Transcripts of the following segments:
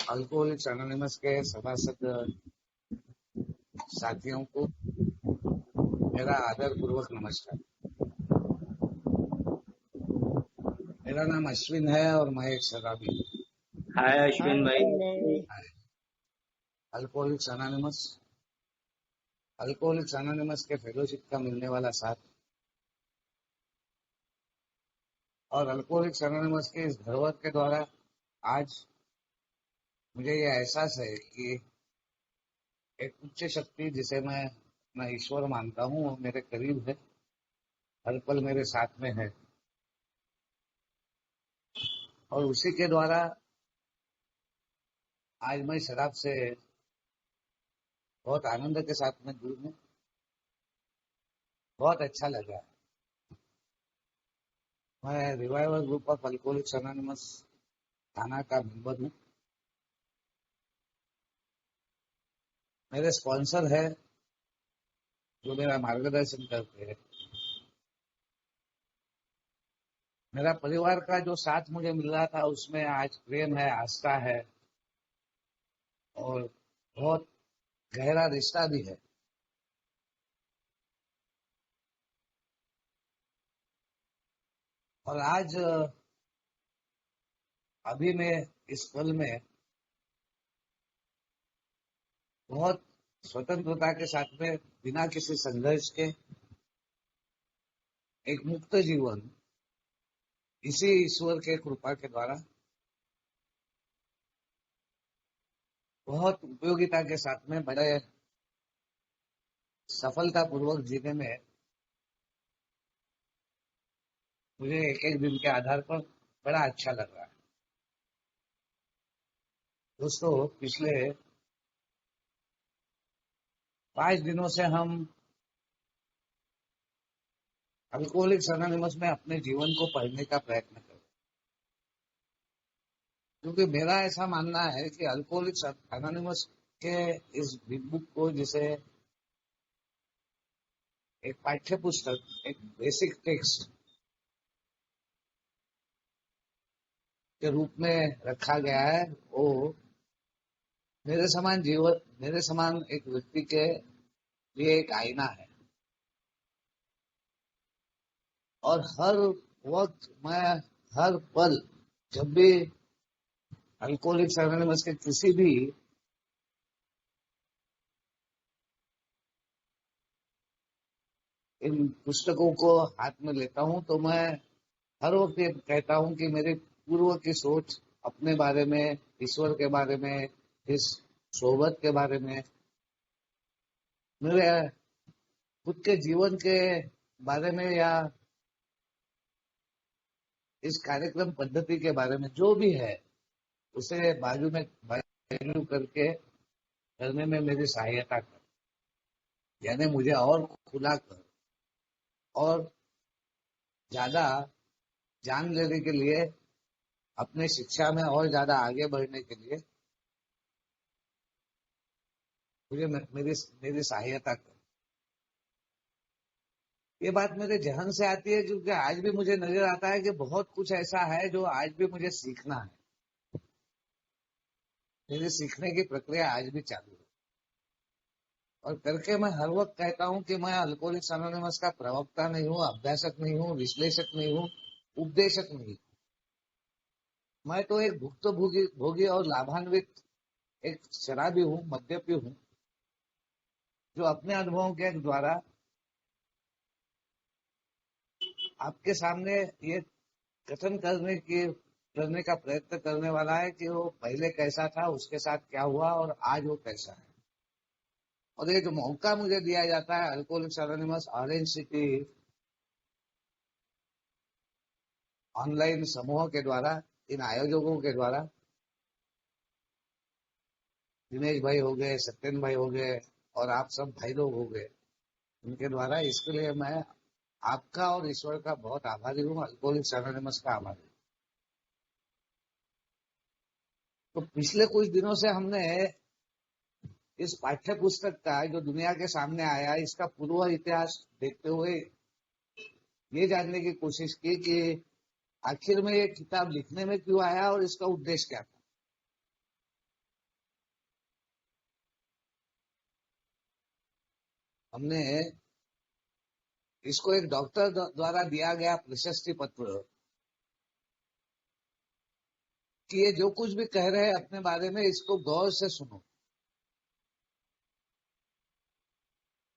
Alcoholics anonymous के सभासद साथियों को मेरा आदरपूर्वक नमस्कार। मेरा नाम अश्विन है और मैं एक शराबी हूँ। हाय अश्विन भाई। अल्कोहलिक्स एनोनिमस के फेलोशिप का मिलने वाला साथ और अल्कोहलिक्स एनोनिमस के इस धरोहर के द्वारा आज मुझे यह एहसास है कि एक उच्च शक्ति जिसे मैं ईश्वर मानता हूँ वो मेरे करीब है, हर पल मेरे साथ में है और उसी के द्वारा आज मैं शराब से बहुत आनंद के साथ में दूर हूँ। बहुत अच्छा लगा। मैं revival group of alcoholics anonymous थाना का मेंबर हूँ। मेरे स्पॉन्सर है जो मेरा मार्गदर्शन करते हैं। मेरा परिवार का जो साथ मुझे मिल रहा था उसमें आज प्रेम है, आस्था है और बहुत गहरा रिश्ता भी है। और आज अभी मैं इस पल में बहुत स्वतंत्रता के साथ में बिना किसी संघर्ष के एक मुक्त जीवन इसी ईश्वर के कृपा के द्वारा बहुत उपयोगिता के साथ में बड़े सफलतापूर्वक जीने में मुझे एक एक दिन के आधार पर बड़ा अच्छा लग रहा है। दोस्तों, पिछले 5 दिनों से हम अल्कोहलिक्स एनोनिमस में अपने जीवन को पढ़ने का प्रयत्न कर रहे हैं, क्योंकि मेरा ऐसा मानना है कि अल्कोहलिक्स एनोनिमस के इस बिग बुक को, जिसे एक पाठ्य पुस्तक, एक बेसिक टेक्स्ट के रूप में रखा गया है, वो मेरे समान एक व्यक्ति के लिए एक आईना है। और हर वक्त मैं हर पल जब भी अल्कोहलिक्स एनोनिमस के किसी भी इन पुस्तकों को हाथ में लेता हूं तो मैं हर वक्त ये कहता हूं कि मेरे पूर्व की सोच अपने बारे में, ईश्वर के बारे में, इस सोबत के बारे में, मेरे खुद के जीवन के बारे में या इस कार्यक्रम पद्धति के बारे में जो भी है उसे बाजू में वैल्यू करके करने में मेरी सहायता कर, यानी मुझे और खुला कर और ज्यादा जान लेने के लिए, अपने शिक्षा में और ज्यादा आगे बढ़ने के लिए मुझे मेरी मेरी सहायता कर। ये बात मेरे जहन से आती है क्योंकि आज भी मुझे नजर आता है कि बहुत कुछ ऐसा है जो आज भी मुझे सीखना है। मेरी सीखने की प्रक्रिया आज भी चालू है और करके मैं हर वक्त कहता हूं कि मैं अल्कोहलिक्स एनोनिमस का प्रवक्ता नहीं हूं, अभ्यासक नहीं हूं, विश्लेषक नहीं हूं, उपदेशक नहीं। मैं तो एक भुक्तभोगी भोगी और लाभान्वित एक शराबी हूँ, मद्यपी हूँ, जो अपने अनुभवों के द्वारा आपके सामने ये कथन करने का प्रयत्न करने वाला है कि वो पहले कैसा था, उसके साथ क्या हुआ और आज वो कैसा है। और ये जो मौका मुझे दिया जाता है alcoholics anonymous orange city online समूह के द्वारा, इन आयोजकों के द्वारा, दिनेश भाई हो गए, सत्यन भाई हो गए और आप सब भाई लोग हो गए, उनके द्वारा, इसके लिए मैं आपका और ईश्वर का बहुत आभारी हूँ, अल्कोहलिक्स एनोनिमस का आभारी हूँ। तो पिछले कुछ दिनों से हमने इस पाठ्य पुस्तक का जो दुनिया के सामने आया, इसका पूर्व इतिहास देखते हुए ये जानने की कोशिश की कि आखिर में ये किताब लिखने में क्यों आया और इसका उद्देश्य क्या था। हमने इसको एक डॉक्टर द्वारा दिया गया प्रशस्ति पत्र कि ये जो कुछ भी कह रहे हैं अपने बारे में इसको गौर से सुनो,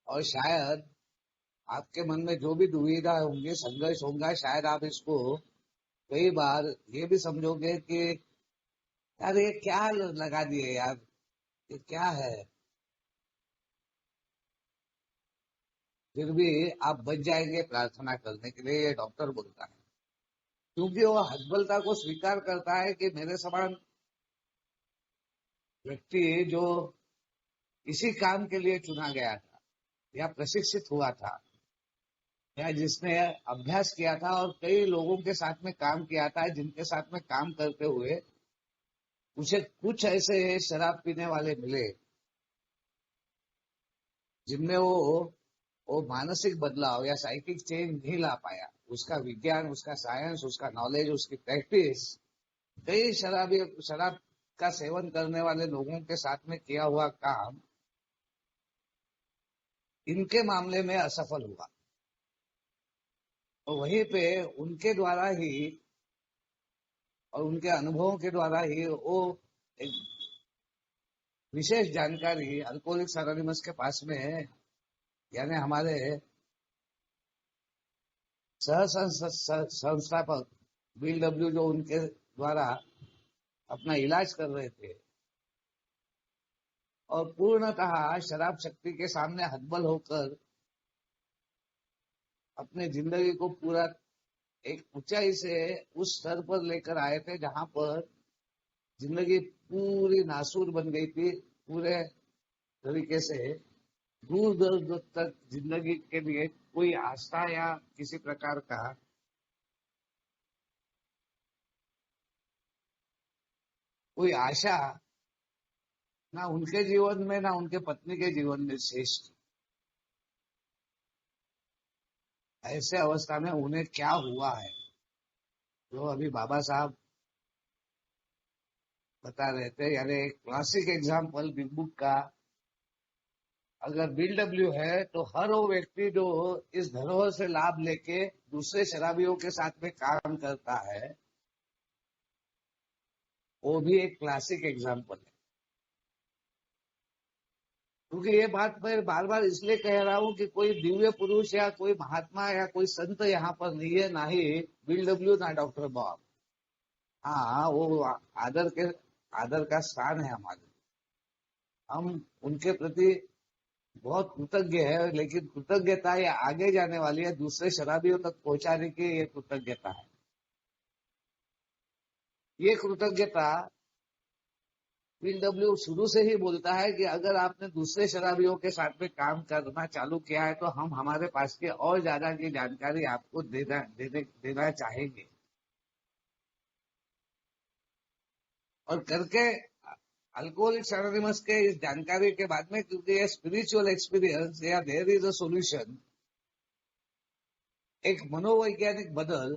और शायद आपके मन में जो भी दुविधा होंगी, संघर्ष होगा, शायद आप इसको कई बार ये भी समझोगे कि यार ये क्या लगा दिए यार, ये क्या है। फिर भी आप बच जाएंगे प्रार्थना करने के लिए, ये डॉक्टर बोलता है, क्योंकि वो हतबलता को स्वीकार करता है कि मेरे समान व्यक्ति जो इसी काम के लिए चुना गया था या प्रशिक्षित हुआ था या जिसने अभ्यास किया था और कई लोगों के साथ में काम किया था, जिनके साथ में काम करते हुए उसे कुछ ऐसे शराब पीने वाले मिले जिनमें वो मानसिक बदलाव या साइकिक चेंज नहीं ला पाया। उसका विज्ञान, उसका साइंस, उसका नॉलेज, उसकी प्रैक्टिस कई शराब का सेवन करने वाले लोगों के साथ में किया हुआ काम इनके मामले में असफल हुआ। तो वहीं पे उनके द्वारा ही और उनके अनुभवों के द्वारा ही वो एक विशेष जानकारी अल्कोहलिक्स एनोनिमस के पास में है, यानी हमारे सह संस्थापक बिल डब्ल्यू जो उनके द्वारा अपना इलाज कर रहे थे और पूर्णतः शराब शक्ति के सामने हतबल होकर अपने जिंदगी को पूरा एक ऊंचाई से उस स्तर पर लेकर आए थे जहां पर जिंदगी पूरी नासूर बन गई थी। पूरे तरीके से दूर दूर तक जिंदगी के लिए कोई आस्था या किसी प्रकार का कोई आशा ना उनके जीवन में ना उनके पत्नी के जीवन में शेष थी। ऐसे अवस्था में उन्हें क्या हुआ है, जो अभी बाबा साहब बता रहे थे, यानी एक क्लासिक एग्जाम्पल बिग बुक का। अगर बिल डब्ल्यू है तो हर वो व्यक्ति जो इस धरोहर से लाभ लेके दूसरे शराबियों के साथ में काम करता है, वो भी एक क्लासिक एग्जाम्पल है। क्योंकि ये बात मैं बार बार इसलिए कह रहा हूं कि कोई दिव्य पुरुष या कोई महात्मा या कोई संत यहाँ पर नहीं है, ना ही बिल डब्ल्यू ना डॉक्टर बॉब। हाँ, वो आदर का स्थान है हमारे। हम उनके प्रति बहुत कृतज्ञ है, लेकिन कृतज्ञता ये आगे जाने वाली है, दूसरे शराबियों तक पहुंचाने की ये कृतज्ञता है। ये कृतज्ञता बिल डब्ल्यू शुरू से ही बोलता है कि अगर आपने दूसरे शराबियों के साथ में काम करना चालू किया है तो हम हमारे पास की और ज्यादा की जानकारी आपको देना चाहेंगे। और करके अल्कोहलिक्स एनोनिमस के इस जानकारी के बाद में, क्योंकि ये स्पिरिचुअल एक्सपीरियंस या देयर इज अ सॉल्यूशन, एक मनोवैज्ञानिक बदल,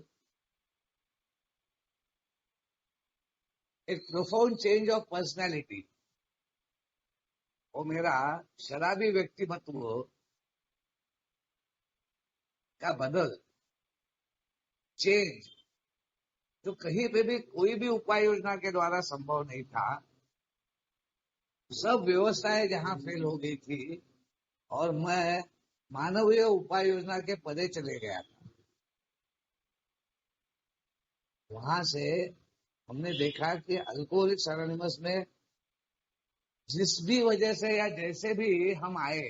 एक प्रोफाउंड चेंज ऑफ पर्सनैलिटी, वो मेरा शराबी व्यक्तिमत्व का बदल, चेंज, जो कहीं पे भी कोई भी उपाय योजना के द्वारा संभव नहीं था। सब व्यवस्थाएं जहां फेल हो गई थी और मैं मानवीय उपाय योजना के पदे चले गया था। वहां से हमने देखा कि अल्कोहलिक्स एनोनिमस में जिस भी वजह से या जैसे भी हम आए,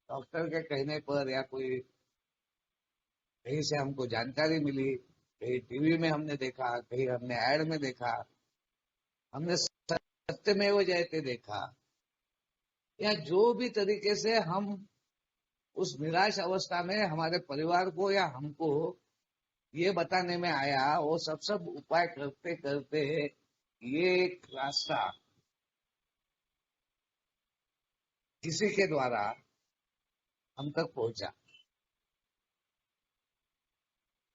डॉक्टर के कहने पर या कोई कहीं से हमको जानकारी मिली, कहीं टीवी में हमने देखा, कहीं हमने एड में देखा, हमने सत्यमेव जयते देखा, या जो भी तरीके से हम उस निराश अवस्था में हमारे परिवार को या हमको ये बताने में आया, वो सब उपाय करते करते ये एक रास्ता किसी के द्वारा हम तक पहुंचा।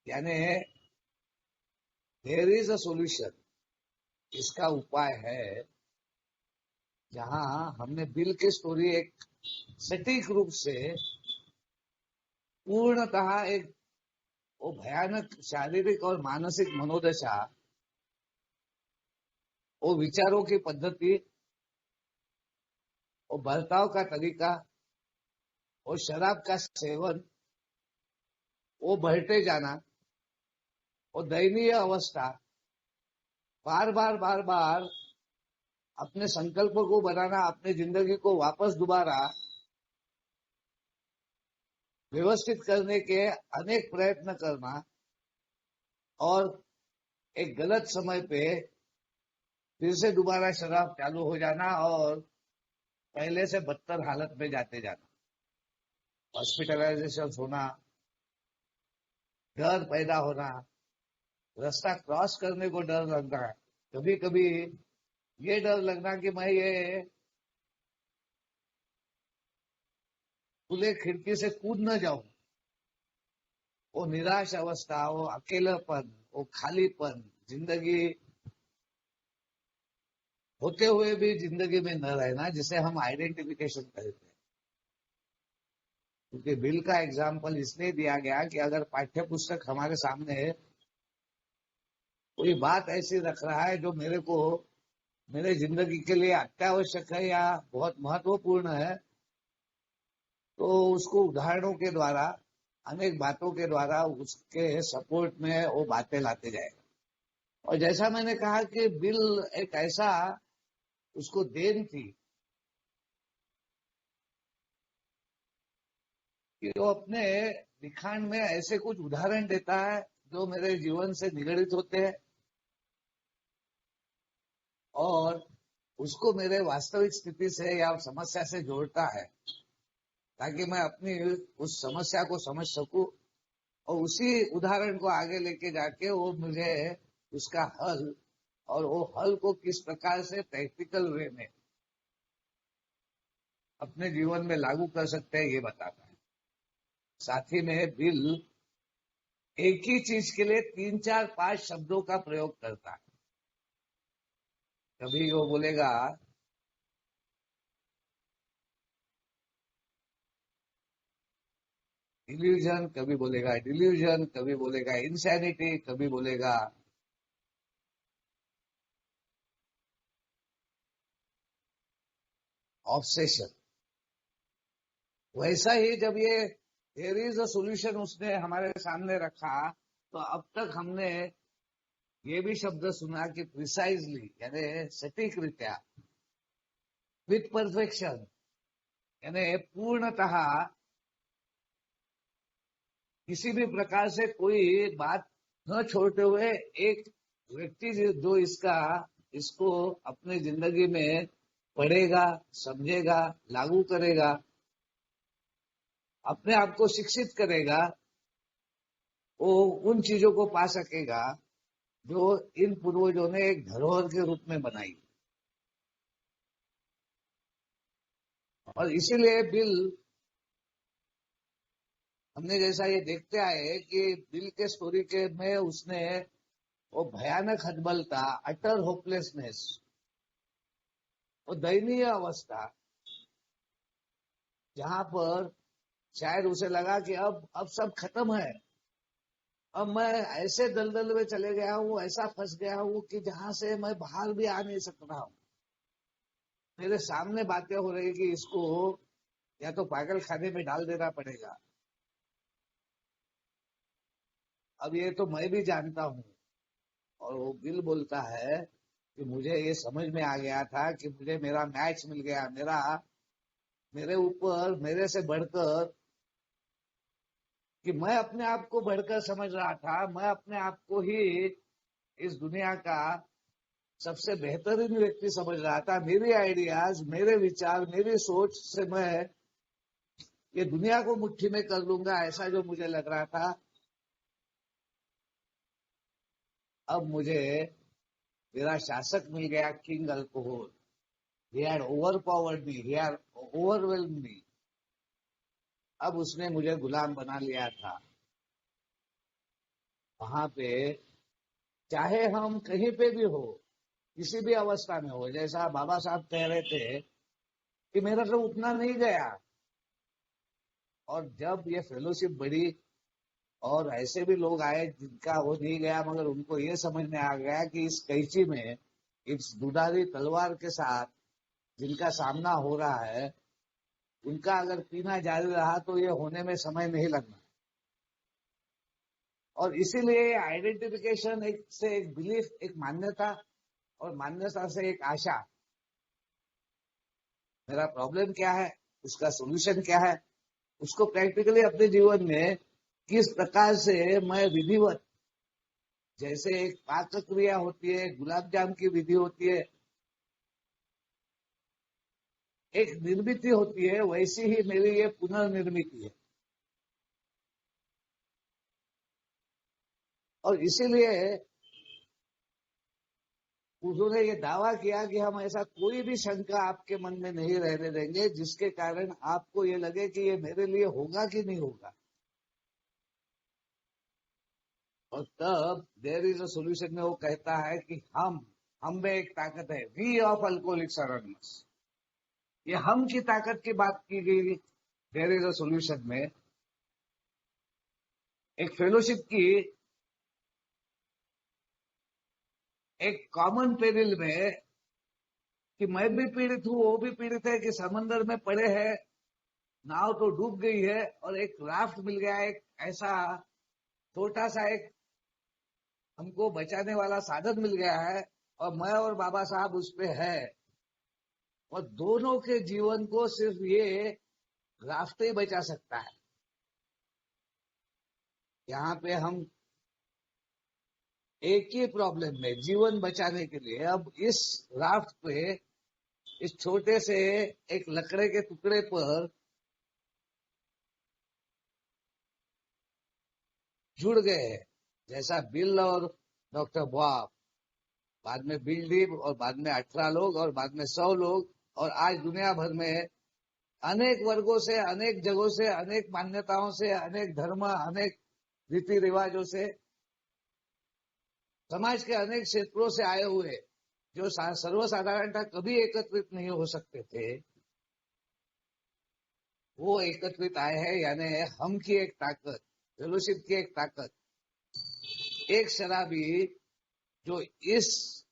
यानी देयर इज अ सॉल्यूशन, इसका उपाय है जहां हमने बिल की स्टोरी एक सटीक रूप से पूर्णतः एक वो भयानक शारीरिक और मानसिक मनोदशा, वो विचारों की पद्धति, वो बर्ताव का तरीका, वो शराब का सेवन, वो बढ़ते जाना, वो दयनीय अवस्था, बार बार बार बार अपने संकल्प को बनाना, अपनी जिंदगी को वापस दोबारा व्यवस्थित करने के अनेक प्रयत्न करना, और एक गलत समय पे फिर से दोबारा शराब चालू हो जाना और पहले से बदतर हालत में जाते जाना, हॉस्पिटलाइजेशन होना, डर पैदा होना, रास्ता क्रॉस करने को डर लगना, कभी कभी ये डर लगना कि मैं ये खुले खिड़की से कूद न जाऊं, वो निराश अवस्था, वो अकेलापन, वो खालीपन, जिंदगी होते हुए भी जिंदगी में न रहना, जिसे हम आइडेंटिफिकेशन कहते हैं। क्योंकि बिल का एग्जाम्पल इसलिए दिया गया कि अगर पाठ्य पुस्तक हमारे सामने कोई बात ऐसी रख रहा है जो मेरे को मेरे जिंदगी के लिए अत्यावश्यक है या बहुत महत्वपूर्ण है, तो उसको उदाहरणों के द्वारा, अनेक बातों के द्वारा उसके सपोर्ट में वो बातें लाते जाएगा। और जैसा मैंने कहा कि बिल एक ऐसा, उसको देन थी कि वो अपने लिखाण में ऐसे कुछ उदाहरण देता है जो मेरे जीवन से निगड़ित होते हैं और उसको मेरे वास्तविक स्थिति से या समस्या से जोड़ता है, ताकि मैं अपनी उस समस्या को समझ सकूं और उसी उदाहरण को आगे लेके जाके वो मुझे उसका हल, और वो हल को किस प्रकार से प्रैक्टिकल वे में अपने जीवन में लागू कर सकते हैं, ये बताता है। साथ ही में बिल एक ही चीज के लिए 3 4 5 शब्दों का प्रयोग करता है। कभी वो बोलेगा इल्यूजन, कभी बोलेगा डिल्यूजन, कभी बोलेगा इंसैनिटी, कभी बोलेगा ऑब्सेशन। वैसा ही जब ये देयर इज अ सोल्यूशन उसने हमारे सामने रखा, तो अब तक हमने ये भी शब्द सुना कि प्रिसाइजली, यानी सटीक रीत्या, विथ परफेक्शन, यानी पूर्णतः किसी भी प्रकार से कोई बात न छोड़ते हुए एक व्यक्ति जो इसका इसको अपनी जिंदगी में पढ़ेगा, समझेगा, लागू करेगा, अपने आप को शिक्षित करेगा, वो उन चीजों को पा सकेगा जो इन पूर्वजों ने एक धरोहर के रूप में बनाई। और इसीलिए बिल, हमने जैसा ये देखते आए कि बिल के स्टोरी के में उसने वो भयानक हतबलता, अटर होपलेसनेस, वो दयनीय अवस्था, जहां पर शायद उसे लगा कि अब सब खत्म है, अब मैं ऐसे दलदल में चले गया हूँ, ऐसा फंस गया हूँ कि जहां से मैं बाहर भी आ नहीं सक रहा हूँ। मेरे सामने बातें हो रही कि इसको या तो पागल खाने में डाल देना पड़ेगा। अब ये तो मैं भी जानता हूँ। और वो बिल बोलता है कि मुझे ये समझ में आ गया था कि मुझे मेरा मैच मिल गया, मेरे ऊपर मेरे से बढ़कर, कि मैं अपने आप को बढ़कर समझ रहा था, मैं अपने आप को ही इस दुनिया का सबसे बेहतरीन व्यक्ति समझ रहा था। मेरी आइडियाज, मेरे विचार, मेरी सोच से मैं ये दुनिया को मुट्ठी में कर लूंगा, ऐसा जो मुझे लग रहा था, अब मुझे मेरा शासक मिल गया, king alcohol. He had overpowered me, he had overwhelm me. अब उसने मुझे गुलाम बना लिया था। वहां पे चाहे हम कहीं पे भी हो, किसी भी अवस्था में हो, जैसा बाबा साहब कह रहे थे कि मेरा तो उतना नहीं गया, और जब ये फेलोशिप बढ़ी और ऐसे भी लोग आए जिनका वो नहीं गया, मगर उनको ये समझ में आ गया कि इस कैंची में, इस दुधारी तलवार के साथ जिनका सामना हो रहा है, उनका अगर पीना जारी रहा तो ये होने में समय नहीं लगना। और इसीलिए आइडेंटिफिकेशन एक से एक बिलीफ, एक मान्यता, और मान्यता से एक आशा। मेरा प्रॉब्लम क्या है, उसका सोल्यूशन क्या है, उसको प्रैक्टिकली अपने जीवन में किस प्रकार से मैं विधिवत, जैसे एक पाक क्रिया होती है, गुलाब जाम की विधि होती है, एक निर्मिति होती है, वैसी ही मेरी ये पुनर्निर्मिति है। और इसीलिए उन्होंने ये दावा किया कि हम ऐसा कोई भी शंका आपके मन में नहीं रहने देंगे जिसके कारण आपको ये लगे कि ये मेरे लिए होगा कि नहीं होगा। और तब देयर इज अ सोल्यूशन में वो कहता है कि हम में एक ताकत है, वी ऑफ अल्कोहलिक्स अनोनिमस। ये हम की ताकत की बात की गई देयर इज अ सोल्यूशन में। एक फेलोशिप की एक कॉमन पेरिल में कि मैं भी पीड़ित हूं, वो भी पीड़ित है, कि समंदर में पड़े हैं, नाव तो डूब गई है और एक राफ्ट मिल गया, एक ऐसा छोटा सा एक हमको बचाने वाला साधन मिल गया है, और मैं और बाबा साहब उस पे है। और दोनों के जीवन को सिर्फ ये राफ्ट ही बचा सकता है। यहाँ पे हम एक ही प्रॉब्लम में जीवन बचाने के लिए अब इस राफ्ट पे, इस छोटे से एक लकड़े के टुकड़े पर जुड़ गए हैं। जैसा बिल और डॉक्टर बॉब, बाद में बिल डीब, और बाद में 18 लोग, और बाद में 100 लोग, और आज दुनिया भर में अनेक वर्गों से, अनेक जगहों से, अनेक मान्यताओं से, अनेक धर्म, अनेक रीति रिवाजों से, समाज के अनेक क्षेत्रों से आए हुए, जो सर्वसाधारणता कभी एकत्रित नहीं हो सकते थे, वो एकत्रित आए हैं। यानी हम की एक ताकत, फेलोशिप की एक ताकत। एक शराबी जो इस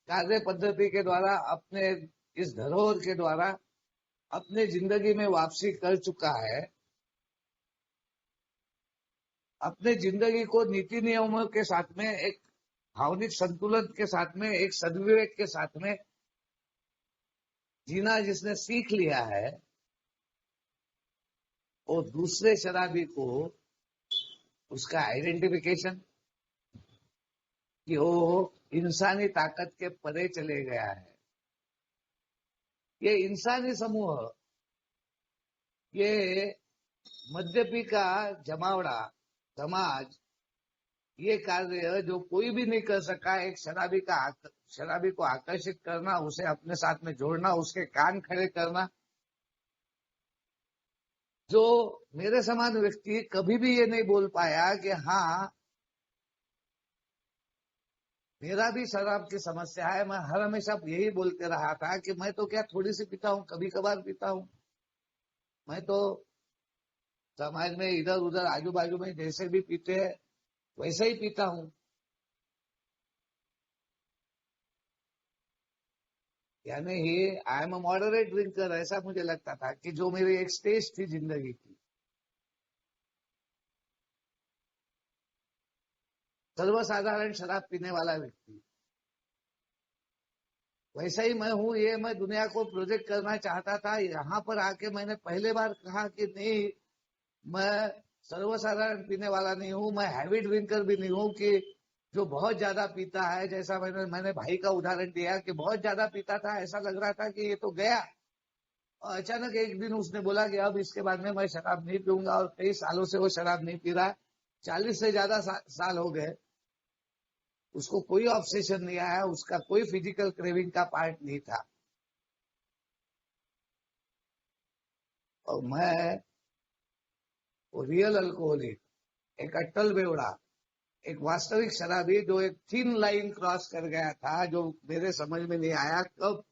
कार्य पद्धति के द्वारा, अपने इस धरोहर के द्वारा अपने जिंदगी में वापसी कर चुका है, अपने जिंदगी को नीति नियमों के साथ में, एक भावनिक संतुलन के साथ में, एक सद्विवेक के साथ में जीना जिसने सीख लिया है, और दूसरे शराबी को उसका आइडेंटिफिकेशन कि वो इंसानी ताकत के परे चले गया है। ये इंसानी समूह, ये मद्यपी का जमावड़ा समाज, ये कार्य जो कोई भी नहीं कर सका, एक शराबी को आकर्षित करना, उसे अपने साथ में जोड़ना, उसके कान खड़े करना, जो मेरे समान व्यक्ति कभी भी ये नहीं बोल पाया कि हाँ मेरा भी शराब की समस्या है। मैं हर हमेशा यही बोलते रहा था कि मैं तो क्या थोड़ी सी पीता हूँ, कभी कभार पीता हूँ, मैं तो समाज में इधर उधर आजू बाजू में जैसे भी पीते हैं वैसे ही पीता हूँ। यानी I am a moderate drinker, ऐसा मुझे लगता था कि जो मेरी एक स्टेज थी जिंदगी की। सर्वसाधारण शराब पीने वाला व्यक्ति, वैसा ही मैं हूँ। ये मैं दुनिया को प्रोजेक्ट करना चाहता था। यहाँ पर आके मैंने पहले बार कहा कि नहीं, मैं सर्वसाधारण पीने वाला नहीं हूँ, मैं हैवी ड्रिंकर भी नहीं हूँ कि जो बहुत ज्यादा पीता है। जैसा मैंने भाई का उदाहरण दिया कि बहुत ज्यादा पीता था, ऐसा लग रहा था कि ये तो गया, और अचानक एक दिन उसने बोला कि अब इसके बाद में मैं शराब नहीं पीऊंगा, और कई सालों से वो शराब नहीं पी रहा। 40 से ज्यादा साल हो गए, उसको कोई ऑब्सेशन नहीं आया, उसका कोई फिजिकल क्रेविंग का पार्ट नहीं था। और मैं वो रियल अल्कोहलिक, एक अट्टल बेवड़ा, एक वास्तविक शराबी जो एक थिन लाइन क्रॉस कर गया था, जो मेरे समझ में नहीं आया कब,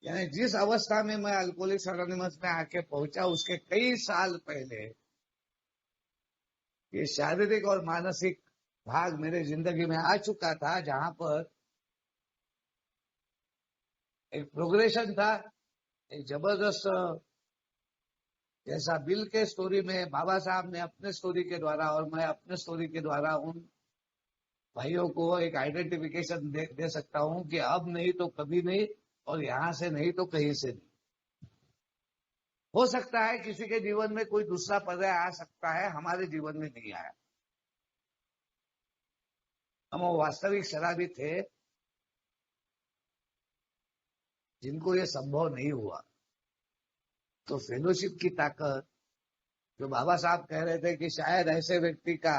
यानी जिस अवस्था में मैं अल्कोहलिक्स एनोनिमस में आके पहुंचा उसके कई साल पहले ये शारीरिक और मानसिक भाग मेरे जिंदगी में आ चुका था, जहां पर एक प्रोग्रेशन था, एक जबरदस्त, जैसा बिल के स्टोरी में बाबा साहब ने अपने स्टोरी के द्वारा और मैं अपने स्टोरी के द्वारा उन भाइयों को एक आइडेंटिफिकेशन दे सकता हूं कि अब नहीं तो कभी नहीं, और यहां से नहीं तो कहीं से नहीं। हो सकता है किसी के जीवन में कोई दूसरा पर्याय आ सकता है, हमारे जीवन में नहीं आया। हम वो वास्तविक शराबी थे जिनको ये संभव नहीं हुआ। तो फेलोशिप की ताकत, जो बाबा साहब कह रहे थे कि शायद ऐसे व्यक्ति का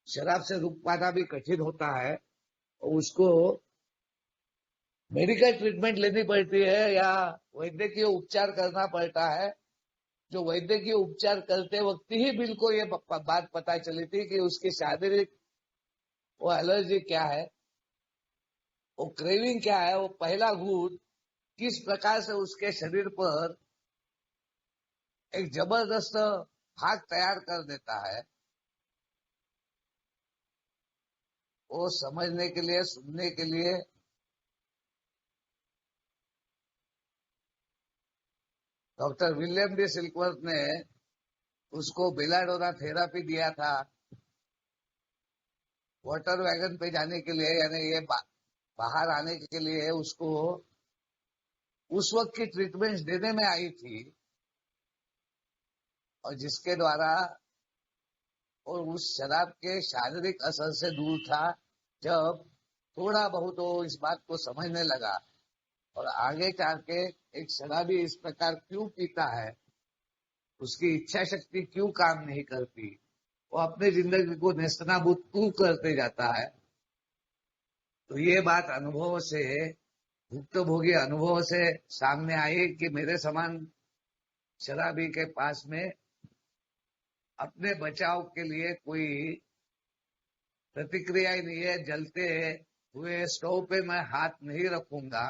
शराब से रुक पाना भी कठिन होता है, और उसको मेडिकल ट्रीटमेंट लेनी पड़ती है या वैद्यकीय उपचार करना पड़ता है, जो वैद्यकीय उपचार करते वक्त ही बिल को ये बात पता चली थी कि उसकी शारीरिक वो एलर्जी क्या है, वो क्रेविंग क्या है, वो पहला घूंट किस प्रकार से उसके शरीर पर एक जबरदस्त भाग तैयार कर देता है। वो समझने के लिए, सुनने के लिए डॉक्टर विलियम डी सिल्कवर्थ ने उसको बेलाडोना थेरापी दिया था, वाटर वैगन पे जाने के लिए, यानी ये बाहर आने के लिए उसको उस वक्त की ट्रीटमेंट देने में आई थी, और जिसके द्वारा और उस शराब के शारीरिक असर से दूर था। जब थोड़ा बहुत वो इस बात को समझने लगा और आगे चल के एक शराबी इस प्रकार क्यों पीता है, उसकी इच्छा शक्ति क्यों काम नहीं करती, वो अपनी जिंदगी को नेस्तनाबूद क्यों करते जाता है, तो ये बात अनुभव से, भुक्तभोगी अनुभव से सामने आई कि मेरे समान शराबी के पास में अपने बचाव के लिए कोई प्रतिक्रिया ही नहीं है। जलते हुए स्टोव पे मैं हाथ नहीं रखूंगा,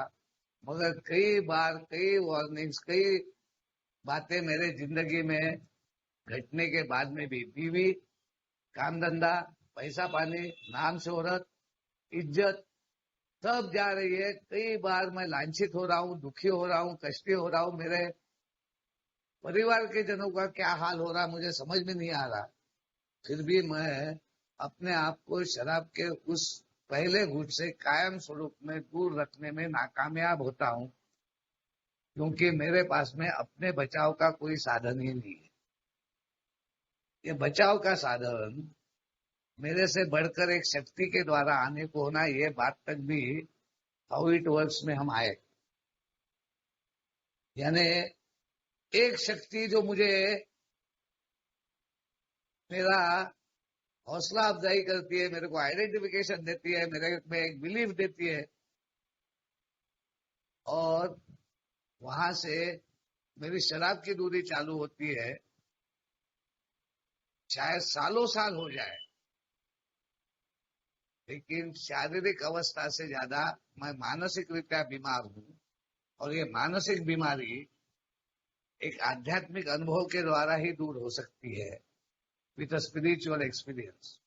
मगर कई बार, कई वार्निंग्स, कई बातें मेरे जिंदगी में घटने के बाद में भी बीवी, काम धंधा, पैसा पानी, नाम शोहरत, इज्जत सब जा रही है। कई बार मैं लांछित हो रहा हूँ, दुखी हो रहा हूँ, कष्टी हो रहा हूँ, मेरे परिवार के जनों का क्या हाल हो रहा मुझे समझ में नहीं आ रहा, फिर भी मैं अपने आप को शराब के उस पहले घूंट से कायम स्वरूप में दूर रखने में नाकामयाब होता हूँ, क्योंकि मेरे पास में अपने बचाव का कोई साधन ही नहीं है। ये बचाव का साधन मेरे से बढ़कर एक शक्ति के द्वारा आने को होना, ये बात तक भी हाउ इट वर्क्स में हम आए। यानी एक शक्ति जो मुझे मेरा हौसला अफजाई करती है, मेरे को आइडेंटिफिकेशन देती है, मेरे में एक बिलीफ देती है, और वहां से मेरी शराब की दूरी चालू होती है। शायद सालों साल हो जाए, लेकिन शारीरिक अवस्था से ज्यादा मैं मानसिक रीत्या बीमार हूं, और ये मानसिक बीमारी एक आध्यात्मिक अनुभव के द्वारा ही दूर हो सकती है, विथ अ स्पिरिचुअल एक्सपीरियंस।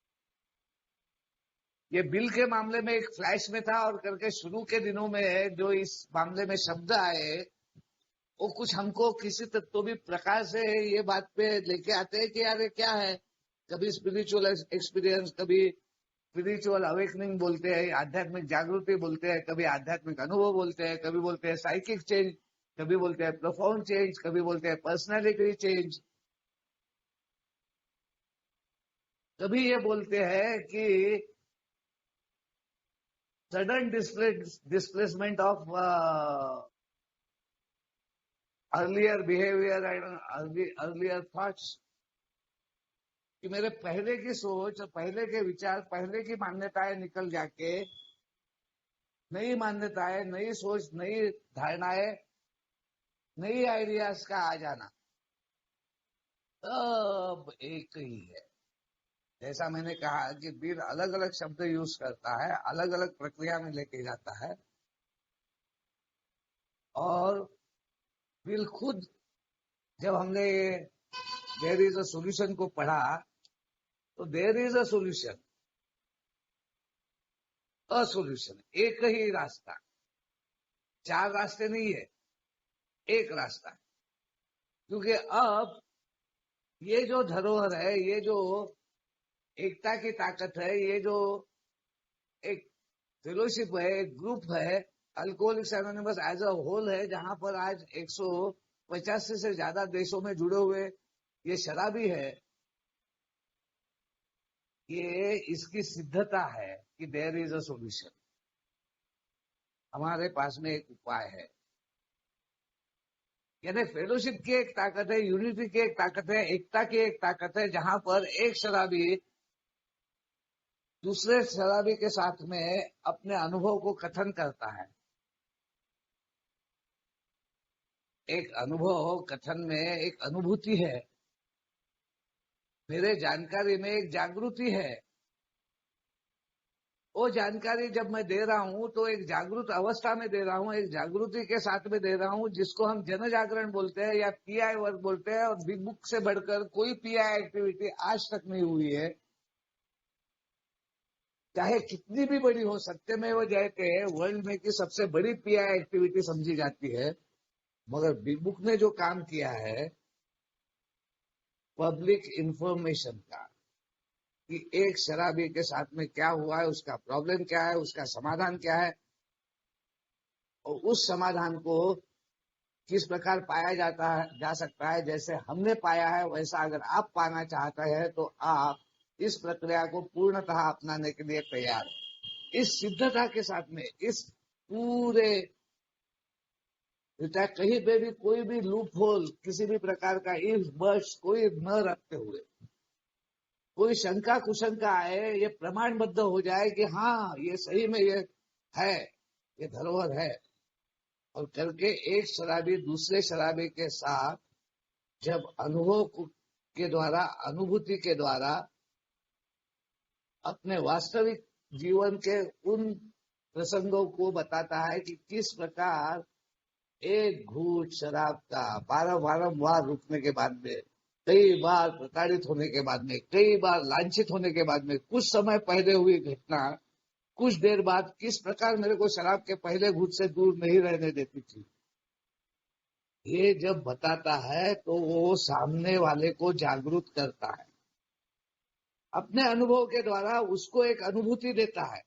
ये बिल के मामले में एक फ्लैश में था, और करके शुरू के दिनों में जो इस मामले में शब्द आए, वो कुछ हमको किसी तत्व भी प्रकार से ये बात पे लेके आते हैं कि यार ये क्या है। कभी स्पिरिचुअल एक्सपीरियंस, कभी स्पिरिचुअल अवेकनिंग बोलते हैं, आध्यात्मिक जागृति बोलते हैं, कभी आध्यात्मिक अनुभव बोलते हैं, कभी बोलते हैं साइकिक चेंज, कभी बोलते हैं प्रोफाउंड चेंज, कभी बोलते हैं पर्सनैलिटी चेंज, कभी ये बोलते हैं कि sudden displacement of earlier behaviour and earlier thoughts, कि मेरे पहले की सोच, पहले के विचार, पहले की मान्यताएं निकल जाके नई मान्यताएं, नई सोच, नई धारणाएं, नई आइडियाज का आ जाना, सब एक ही है। जैसा मैंने कहा कि बिल अलग अलग शब्द यूज करता है, अलग अलग प्रक्रिया में लेके जाता है, और बिल खुद जब हमने देयर इज अ सोल्यूशन को पढ़ा तो there is a solution, a solution, एक ही रास्ता, चार रास्ते नहीं है, एक रास्ता। क्योंकि अब ये जो धरोहर है, ये जो एकता की ताकत है, ये जो एक फेलोशिप है, एक ग्रुप है, alcoholics anonymous as a whole है, जहां पर आज 185 से ज्यादा देशों में जुड़े हुए ये शराबी है, ये इसकी सिद्धता है कि देयर इज अ सोल्यूशन। हमारे पास में एक उपाय है, यानी फेलोशिप की एक ताकत है, यूनिटी की एक ताकत है, एकता की एक ताकत है, जहां पर एक शराबी दूसरे शराबी के साथ में अपने अनुभव को कथन करता है। एक अनुभव कथन में एक अनुभूति है, मेरे जानकारी में एक जागृति है। वो जानकारी जब मैं दे रहा हूं तो एक जागृत अवस्था में दे रहा हूं, एक जागृति के साथ में दे रहा हूं, जिसको हम जन जागरण बोलते हैं या पीआई वर्क बोलते हैं। और बिग बुक से बढ़कर कोई पीआई एक्टिविटी आज तक नहीं हुई है, चाहे कितनी भी बड़ी हो। सत्यमेव जयते वर्ल्ड में की सबसे बड़ी पीआई एक्टिविटी समझी जाती है, मगर बिग बुक ने जो काम किया है पब्लिक इंफॉर्मेशन का, कि एक शराबी के साथ में क्या हुआ है, उसका प्रॉब्लम क्या है, उसका समाधान क्या है, और उस समाधान को किस प्रकार पाया जा सकता है। जैसे हमने पाया है वैसा अगर आप पाना चाहते हैं तो आप इस प्रक्रिया को पूर्णतः अपनाने के लिए तैयार हैं। इस सिद्धता के साथ में, इस पूरे कहीं पे भी कोई भी लूप होल, किसी भी प्रकार का इफ बस कोई न रखते हुए, कोई शंका कुशंका आए, ये प्रमाणबद्ध हो जाए कि हाँ ये सही में ये है, ये धरोहर है, और करके एक शराबी दूसरे शराबी के साथ जब अनुभव के द्वारा, अनुभूति के द्वारा अपने वास्तविक जीवन के उन प्रसंगों को बताता है कि किस प्रकार एक घूंट शराब का बारंबार रुकने के बाद में, कई बार प्रताड़ित होने के बाद में, कई बार लांछित होने के बाद में, कुछ समय पहले हुई घटना कुछ देर बाद किस प्रकार मेरे को शराब के पहले घूंट से दूर नहीं रहने देती थी, ये जब बताता है तो वो सामने वाले को जागरूक करता है, अपने अनुभव के द्वारा उसको एक अनुभूति देता है।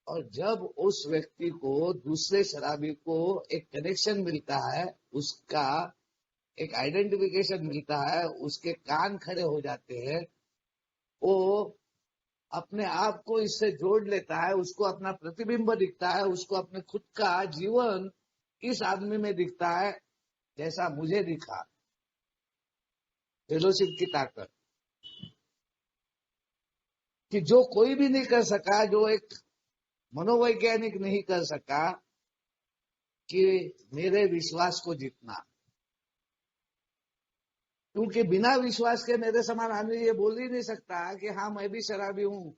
और जब उस व्यक्ति को, दूसरे शराबी को एक कनेक्शन मिलता है, उसका एक आइडेंटिफिकेशन मिलता है, उसके कान खड़े हो जाते हैं, वो अपने आप को इससे जोड़ लेता है, उसको अपना प्रतिबिंब दिखता है, उसको अपने खुद का जीवन इस आदमी में दिखता है जैसा मुझे दिखा। फेलोशिप की ताकत कि जो कोई भी नहीं कर सका, जो एक मनोवैज्ञानिक नहीं कर सका, कि मेरे विश्वास को जीतना। क्योंकि बिना विश्वास के मेरे समान आदमी ये बोल ही नहीं सकता कि हाँ मैं भी शराबी हूं,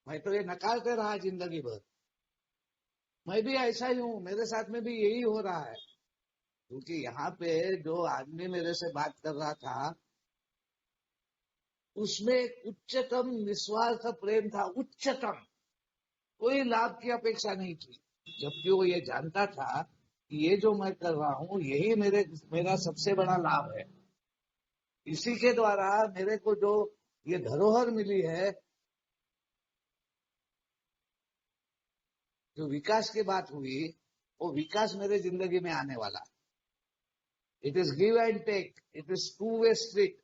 मैं तो ये नकारते रहा जिंदगी भर, मैं भी ऐसा ही हूं, मेरे साथ में भी यही हो रहा है। क्योंकि यहाँ पे जो आदमी मेरे से बात कर रहा था, उसमें उच्चतम निस्वार्थ प्रेम था, उच्चतम, कोई लाभ की अपेक्षा नहीं थी। जबकि वो ये जानता था कि ये जो मैं कर रहा हूं यही मेरा सबसे बड़ा लाभ है, इसी के द्वारा मेरे को जो ये धरोहर मिली है, जो विकास की बात हुई, वो विकास मेरे जिंदगी में आने वाला। It is give and take, it is two way street.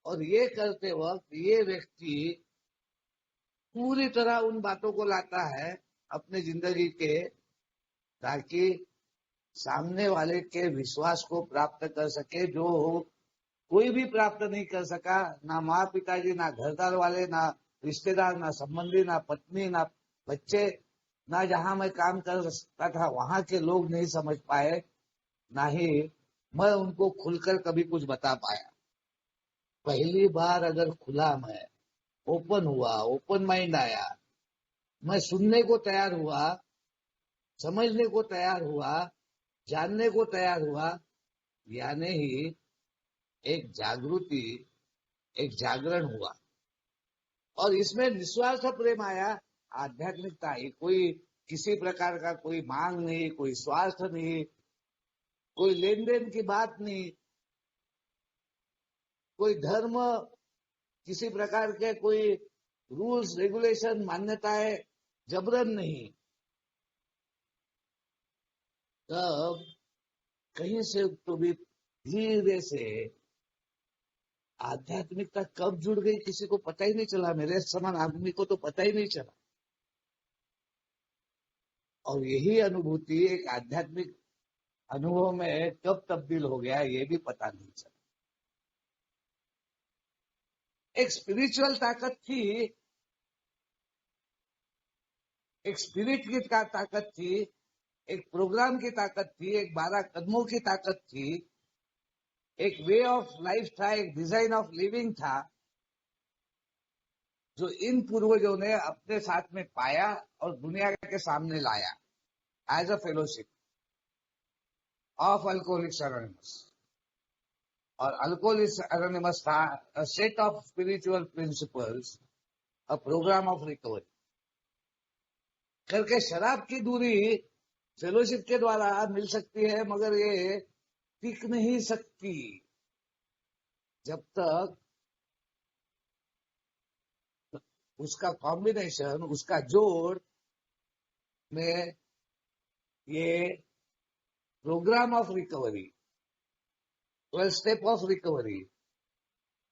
और ये करते वक्त ये व्यक्ति पूरी तरह उन बातों को लाता है अपने जिंदगी के, ताकि सामने वाले के विश्वास को प्राप्त कर सके, जो कोई भी प्राप्त नहीं कर सका, ना माँ पिताजी, ना घरदार वाले, ना रिश्तेदार, ना संबंधी, ना पत्नी, ना बच्चे, ना जहां मैं काम कर सकता था वहां के लोग नहीं समझ पाए, ना ही मैं उनको खुलकर कभी कुछ बता पाया। पहली बार अगर खुला मैं, ओपन हुआ, ओपन माइंड आया, मैं सुनने को तैयार हुआ, समझने को तैयार हुआ, जानने को तैयार हुआ, यानी ही एक जागृति, एक जागरण हुआ और इसमें निस्वार्थ प्रेम आया। आध्यात्मिकता आई, कोई किसी प्रकार का कोई मांग नहीं, कोई स्वार्थ नहीं, कोई लेन देन की बात नहीं, कोई धर्म, किसी प्रकार के कोई रूल्स रेगुलेशन मान्यताएं जबरन नहीं। तब कहीं से तो भी धीरे से आध्यात्मिकता कब जुड़ गई किसी को पता ही नहीं चला। मेरे समान आदमी को तो पता ही नहीं चला। और यही अनुभूति एक आध्यात्मिक अनुभव में कब तब्दील हो गया ये भी पता नहीं चला। एक स्पिरिचुअल ताकत थी, एक स्पिरिट की ताकत थी, एक प्रोग्राम की ताकत थी, एक 12 कदमों की ताकत थी, एक वे ऑफ लाइफ था, एक डिजाइन ऑफ लिविंग था, जो इन पूर्वजों ने अपने साथ में पाया और दुनिया के सामने लाया as a fellowship of alcoholics anonymous. और अल्कोहलिक्स एनोनिमस था a set of spiritual principles, a programme of recovery. करके शराब की दूरी फेलोशिप के द्वारा मिल सकती है, मगर ये टिक नहीं सकती जब तक उसका कॉम्बिनेशन, उसका जोड़ में ये programme of recovery, 12 step of recovery,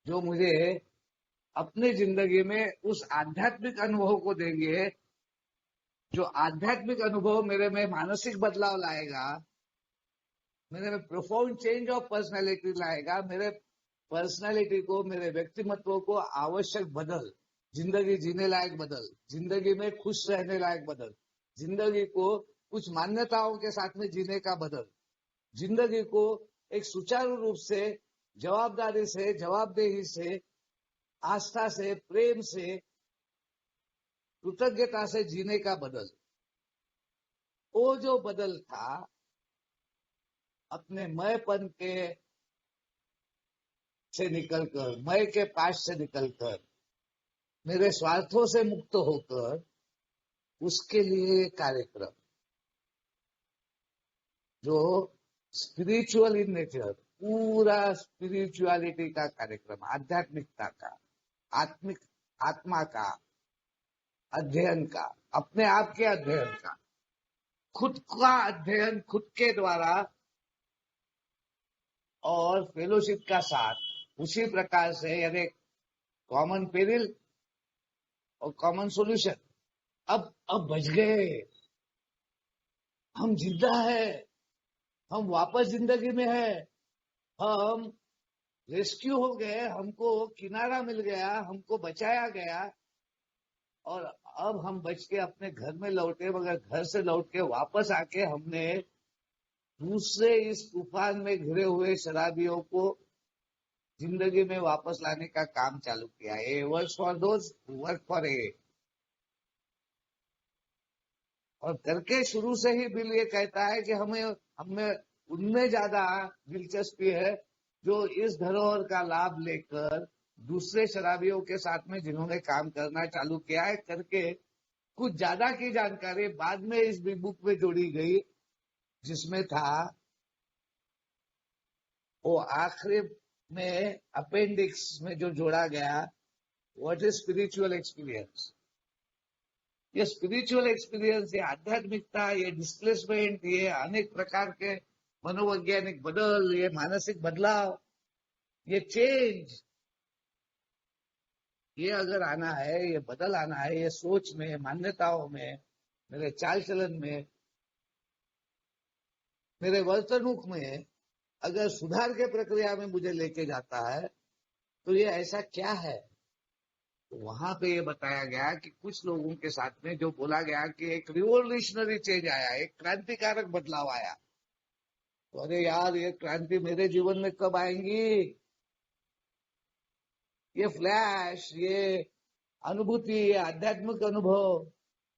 जो मुझे अपनी जिंदगी में उस आध्यात्मिक अनुभव को देंगे, जो आध्यात्मिक अनुभव मेरे में मानसिक बदलाव लाएगा, मेरे में प्रोफाउंड चेंज ऑफ पर्सनैलिटी लाएगा, मेरे पर्सनैलिटी को, मेरे व्यक्तिमत्व को आवश्यक बदल, जिंदगी जीने लायक बदल, जिंदगी में खुश रहने लायक बदल, जिंदगी को कुछ मान्यताओं के साथ में जीने का बदल, जिंदगी को एक सुचारू रूप से, जवाबदारी से, जवाबदेही से, आस्था से, प्रेम से, कृतज्ञता से जीने का बदल। वो जो बदल था अपने मैंपन के से निकलकर, मैं के पास से निकलकर, मेरे स्वार्थों से मुक्त होकर, उसके लिए कार्यक्रम जो स्पिरिचुअल इन नेचर, पूरा स्पिरिचुअलिटी का कार्यक्रम, आध्यात्मिकता का, आत्मिक आत्मा का अध्ययन का, अपने आप के अध्ययन का, खुद का अध्ययन खुद के द्वारा और फेलोशिप का साथ उसी प्रकार से, यानी कॉमन पेरिल और कॉमन सॉल्यूशन। अब बच गए, हम जिंदा है, हम वापस जिंदगी में है, हम रेस्क्यू हो गए, हमको किनारा मिल गया, हमको बचाया गया और अब हम बच के अपने घर में लौटे। मगर घर से लौट के वापस आके हमने दूसरे इस तूफान में घिरे हुए शराबियों को जिंदगी में वापस लाने का काम चालू किया। A work for those work for A. और करके शुरू से ही बिल ये कहता है कि हमें उनमें ज्यादा दिलचस्पी है जो इस धरोहर का लाभ लेकर दूसरे शराबियों के साथ में जिन्होंने काम करना चालू किया है, करके कुछ ज्यादा की जानकारी बाद में इस बिग बुक में जोड़ी गई, जिसमें था वो आखिरी में अपेंडिक्स में जो जोड़ा गया, व्हाट इज स्पिरिचुअल एक्सपीरियंस। ये स्पिरिचुअल एक्सपीरियंस, ये आध्यात्मिकता, ये डिस्प्लेसमेंट, ये अनेक प्रकार के मनोवैज्ञानिक बदल, ये मानसिक बदलाव, ये चेंज, ये अगर आना है, ये बदल आना है, ये सोच में, मान्यताओं में, मेरे चाल चलन में, मेरे वर्तणुक में अगर सुधार के प्रक्रिया में मुझे लेके जाता है, तो ये ऐसा क्या है। तो वहां पे ये बताया गया कि कुछ लोगों के साथ में जो बोला गया कि एक रिवोल्यूशनरी चेंज आया, एक क्रांतिकारक बदलाव आया। तो अरे यार, ये क्रांति मेरे जीवन में कब आएंगी। ये फ्लैश, ये अनुभूति, ये आध्यात्मिक अनुभव,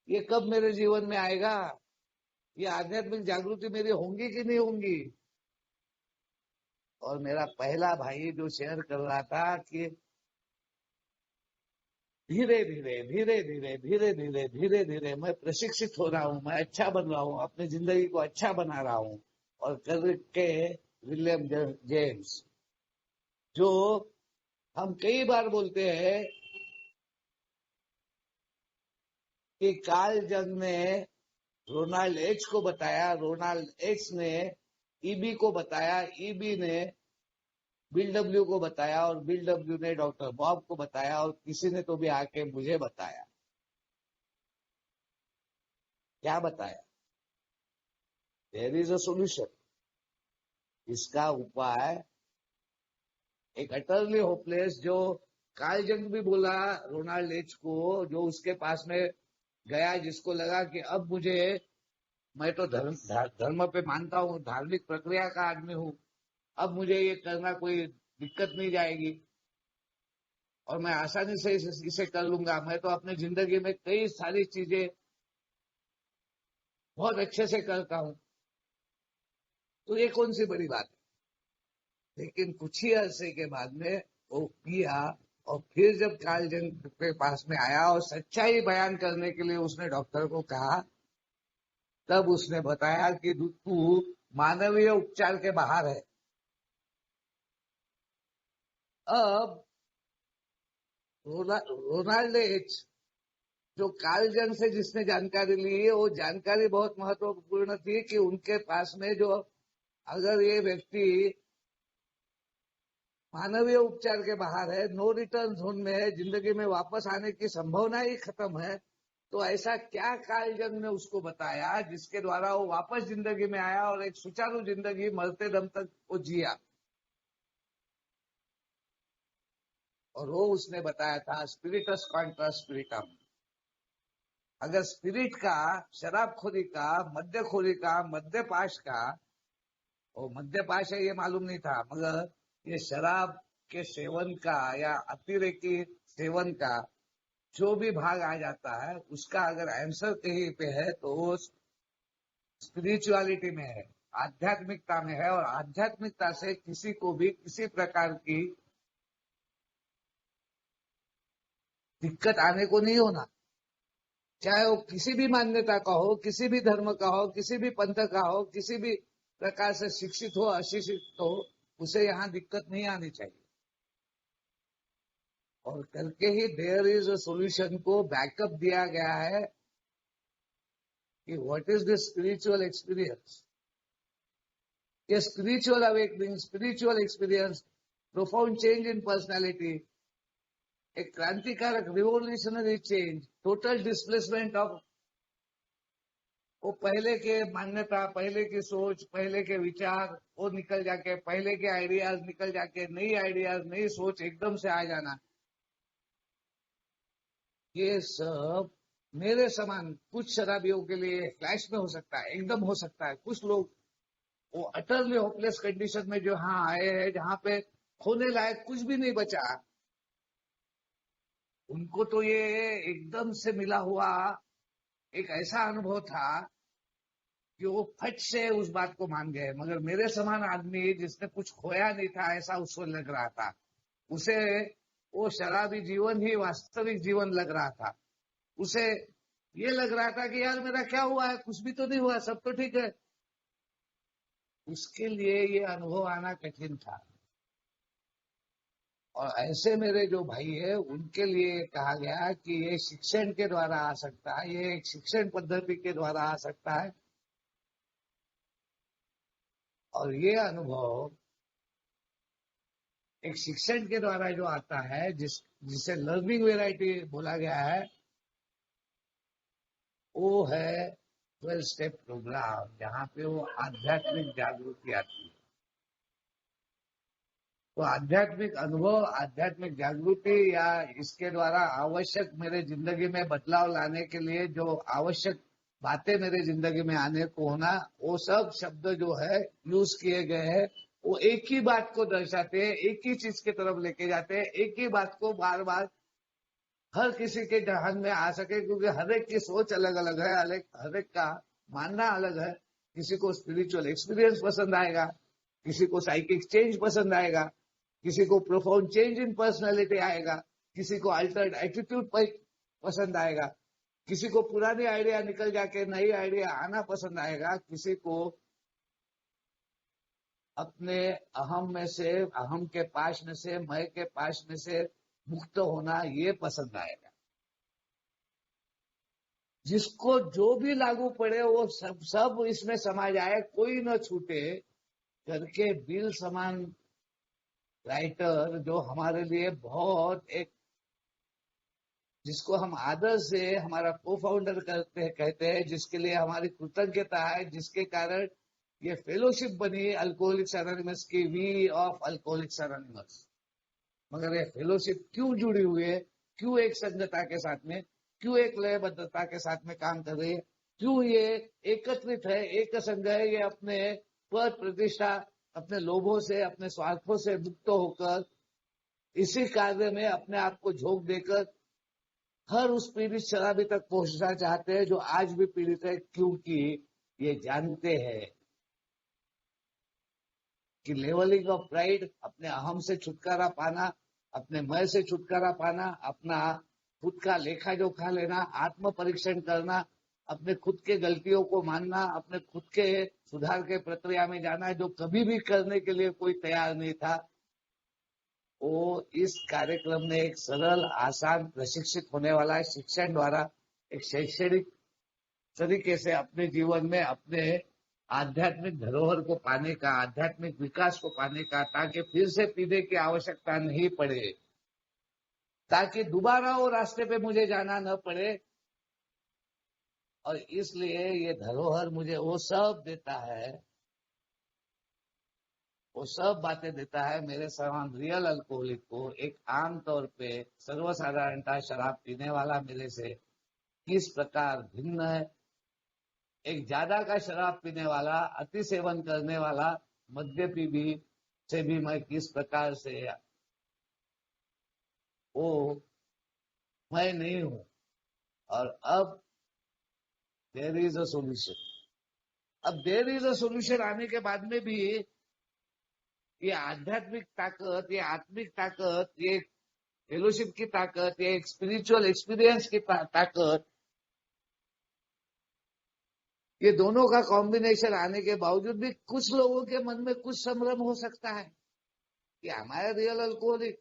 ये कब मेरे जीवन में आएगा? ये आध्यात्मिक जागृति मेरी होंगी कि नहीं होंगी? और मेरा पहला भाई जो शेयर कर रहा था कि धीरे धीरे धीरे धीरे धीरे धीरे धीरे धीरे मैं प्रशिक्षित हो रहा हूँ, मैं अच्छा बन रहा हूँ, अपनी जिंदगी को अच्छा बना रहा हूँ। और करके विलियम जेम्स, जो हम कई बार बोलते हैं कि कार्ल जंग ने रोनाल्ड एच को बताया, रोनाल्ड एच ने ईबी को बताया, ईबी ने बिल डब्ल्यू को बताया, और बिल डब्ल्यू ने डॉक्टर बॉब को बताया, और किसी ने तो भी आके मुझे बताया। क्या बताया? There is a solution. इसका उपाय एक अटरली होपलेस, जो कार्ल जंग भी बोला रोनाल्ड एच को, जो उसके पास में गया, जिसको लगा कि अब मुझे, मैं तो धर्म पे मानता हूँ, धार्मिक प्रक्रिया का आदमी हूँ, अब मुझे ये करना कोई दिक्कत नहीं जाएगी और मैं आसानी से इसे कर लूंगा। मैं तो अपनी जिंदगी में कई सारी चीजें बहुत अच्छे से करता हूँ, तो ये कौन सी बड़ी बात है? लेकिन कुछ ही अरसे के बाद में वो पिया, और फिर जब कार्ल जंग के पास में आया और सच्चाई बयान करने के लिए उसने डॉक्टर को कहा, तब उसने बताया कि तू मानवीय उपचार के बाहर है। अब रोनाल्ड एच, जो कार्ल जंग से जिसने जानकारी ली है, वो जानकारी बहुत महत्वपूर्ण थी कि उनके पास में जो, अगर ये व्यक्ति मानवीय उपचार के बाहर है, नो रिटर्न जोन में है, जिंदगी में वापस आने की संभावना ही खत्म है, तो ऐसा क्या कार्ल जंग ने उसको बताया जिसके द्वारा वो वापस जिंदगी में आया और एक सुचारू जिंदगी मरते दम तक वो जिया? और वो उसने बताया था स्पिरिटस कॉन्ट्रा स्पिरिटम। अगर स्पिरिट का, शराबखोरी का, मद्यखोरी का, मद्यपाश का, वो मद्यपाश है ये मालूम नहीं था, मगर ये शराब के सेवन का या अतिरेकी सेवन का जो भी भाग आ जाता है, उसका अगर आंसर कहीं पे है तो वो स्पिरिचुअलिटी में है, आध्यात्मिकता में है। और आध्यात्मिकता से किसी को भी किसी प्रकार की दिक्कत आने को नहीं होना, चाहे वो किसी भी मान्यता का हो, किसी भी धर्म का हो, किसी भी पंथ का हो, किसी भी प्रकार से शिक्षित हो, अशिक्षित हो, उसे यहाँ दिक्कत नहीं आनी चाहिए। और करके ही देयर इज अ सोल्यूशन को बैकअप दिया गया है कि what is the spiritual experience. ये spiritual awakening, spiritual experience, profound change in personality, एक क्रांतिकारक revolutionary change, total displacement of वो पहले के मान्यता, पहले की सोच, पहले के विचार, वो निकल जाके, पहले के आइडियाज निकल जाके नई आइडियाज, नई सोच एकदम से आ जाना, ये सब मेरे समान कुछ शराबियों के लिए फ्लैश में हो सकता है, एकदम हो सकता है। कुछ लोग वो अटरली होपलेस कंडीशन में जो हाँ आए हैं, जहां पे खोने लायक कुछ भी नहीं बचा, उनको तो ये एकदम से मिला हुआ एक ऐसा अनुभव था कि वो फट से उस बात को मान गए। मगर मेरे समान आदमी जिसने कुछ खोया नहीं था, ऐसा उसको लग रहा था, उसे वो शराबी जीवन ही वास्तविक जीवन लग रहा था। उसे ये लग रहा था कि यार मेरा क्या हुआ है, कुछ भी तो नहीं हुआ, सब तो ठीक है। उसके लिए ये अनुभव आना कठिन था। और ऐसे मेरे जो भाई है, उनके लिए कहा गया कि ये शिक्षण के द्वारा आ सकता है, ये एक शिक्षण पद्धति के द्वारा आ सकता है। और ये अनुभव एक शिक्षण के द्वारा जो आता है, जिसे लर्निंग वेराइटी बोला गया है, वो है 12 स्टेप प्रोग्राम, जहाँ पे वो आध्यात्मिक जागृति आती है। तो आध्यात्मिक अनुभव, आध्यात्मिक जागृति, या इसके द्वारा आवश्यक मेरे जिंदगी में बदलाव लाने के लिए जो आवश्यक बातें मेरे जिंदगी में आने को होना, वो सब शब्द जो है यूज किए गए हैं, वो एक ही बात को दर्शाते हैं, एक ही चीज की तरफ लेके जाते हैं, एक ही बात को बार बार हर किसी के ध्यान में आ सके, क्योंकि हर एक की सोच अलग अलग है, हर एक का मानना अलग है। किसी को स्पिरिचुअल एक्सपीरियंस पसंद आएगा, किसी को साइकिक चेंज पसंद आएगा, किसी को प्रोफाउंड चेंज इन पर्सनैलिटी आएगा, किसी को अल्टर्ड एटीट्यूड पसंद आएगा, किसी को पुरानी आइडिया निकल जाके नई आइडिया आना पसंद आएगा, किसी को अपने अहम में से, अहम के पाश में से, मैं के पाश में से मुक्त होना ये पसंद आएगा। जिसको जो भी लागू पड़े वो सब इसमें समा जाए, कोई न छूटे करके बिल समान राइटर जो हमारे लिए बहुत एक, जिसको हम आदर से हमारा को फाउंडर कहते हैं, जिसके लिए हमारी कृतज्ञता है, जिसके कारण ये फेलोशिप बनी अल्कोहलिक्स एनोनिमस की, वी ऑफ अल्कोहलिक्स एनोनिमस। मगर ये फेलोशिप क्यों जुड़ी हुई है, क्यों एक संगता के साथ में, क्यों एक लयबद्धता के साथ में काम कर रही है, क्यों ये एकत्रित है, एक संघ है, ये अपने पद प्रतिष्ठा, अपने लोभों से, अपने स्वार्थों से मुक्त होकर इसी कार्य में अपने आप को झोंक देकर हर उस पीड़ित शराबी तक पहुंचना चाहते हैं जो आज भी पीड़ित है, क्योंकि ये जानते हैं कि लेवलिंग ऑफ प्राइड, अपने अहम से छुटकारा पाना, अपने मैं से छुटकारा पाना, अपना खुद का लेखा जोखा लेना, आत्म परीक्षण करना, अपने खुद के गलतियों को मानना, अपने खुद के सुधार के प्रक्रिया में जाना, जो कभी भी करने के लिए कोई तैयार नहीं था, वो इस कार्यक्रम में एक सरल, आसान, प्रशिक्षित होने वाला शिक्षण द्वारा एक शैक्षणिक तरीके से अपने जीवन में अपने आध्यात्मिक धरोहर को पाने का, आध्यात्मिक विकास को पाने का, ताकि फिर से पीने की आवश्यकता नहीं पड़े, ताकि दोबारा वो रास्ते पे मुझे जाना न पड़े। और इसलिए ये धरोहर मुझे वो सब देता है, वो सब बातें देता है मेरे समान रियल अल्कोहलिक को, एक आम तौर पे सर्वसाधारणता शराब पीने वाला मेरे से किस प्रकार भिन्न है। एक ज्यादा का शराब पीने वाला, अति सेवन करने वाला, मद्यपी भी से भी मैं किस प्रकार से वो मैं नहीं हूं। और अब देयर इज अ सोल्यूशन। अब देयर इज अ सोल्यूशन आने के बाद में भी ये आध्यात्मिक ताकत, ये आत्मिक ताकत, ये फेलोशिप की ताकत, ये स्पिरिचुअल एक्सपीरियंस की ताकत, ये दोनों का कॉम्बिनेशन आने के बावजूद भी कुछ लोगों के मन में कुछ संभ्रम हो सकता है कि हमारा रियल अल्कोहलिक,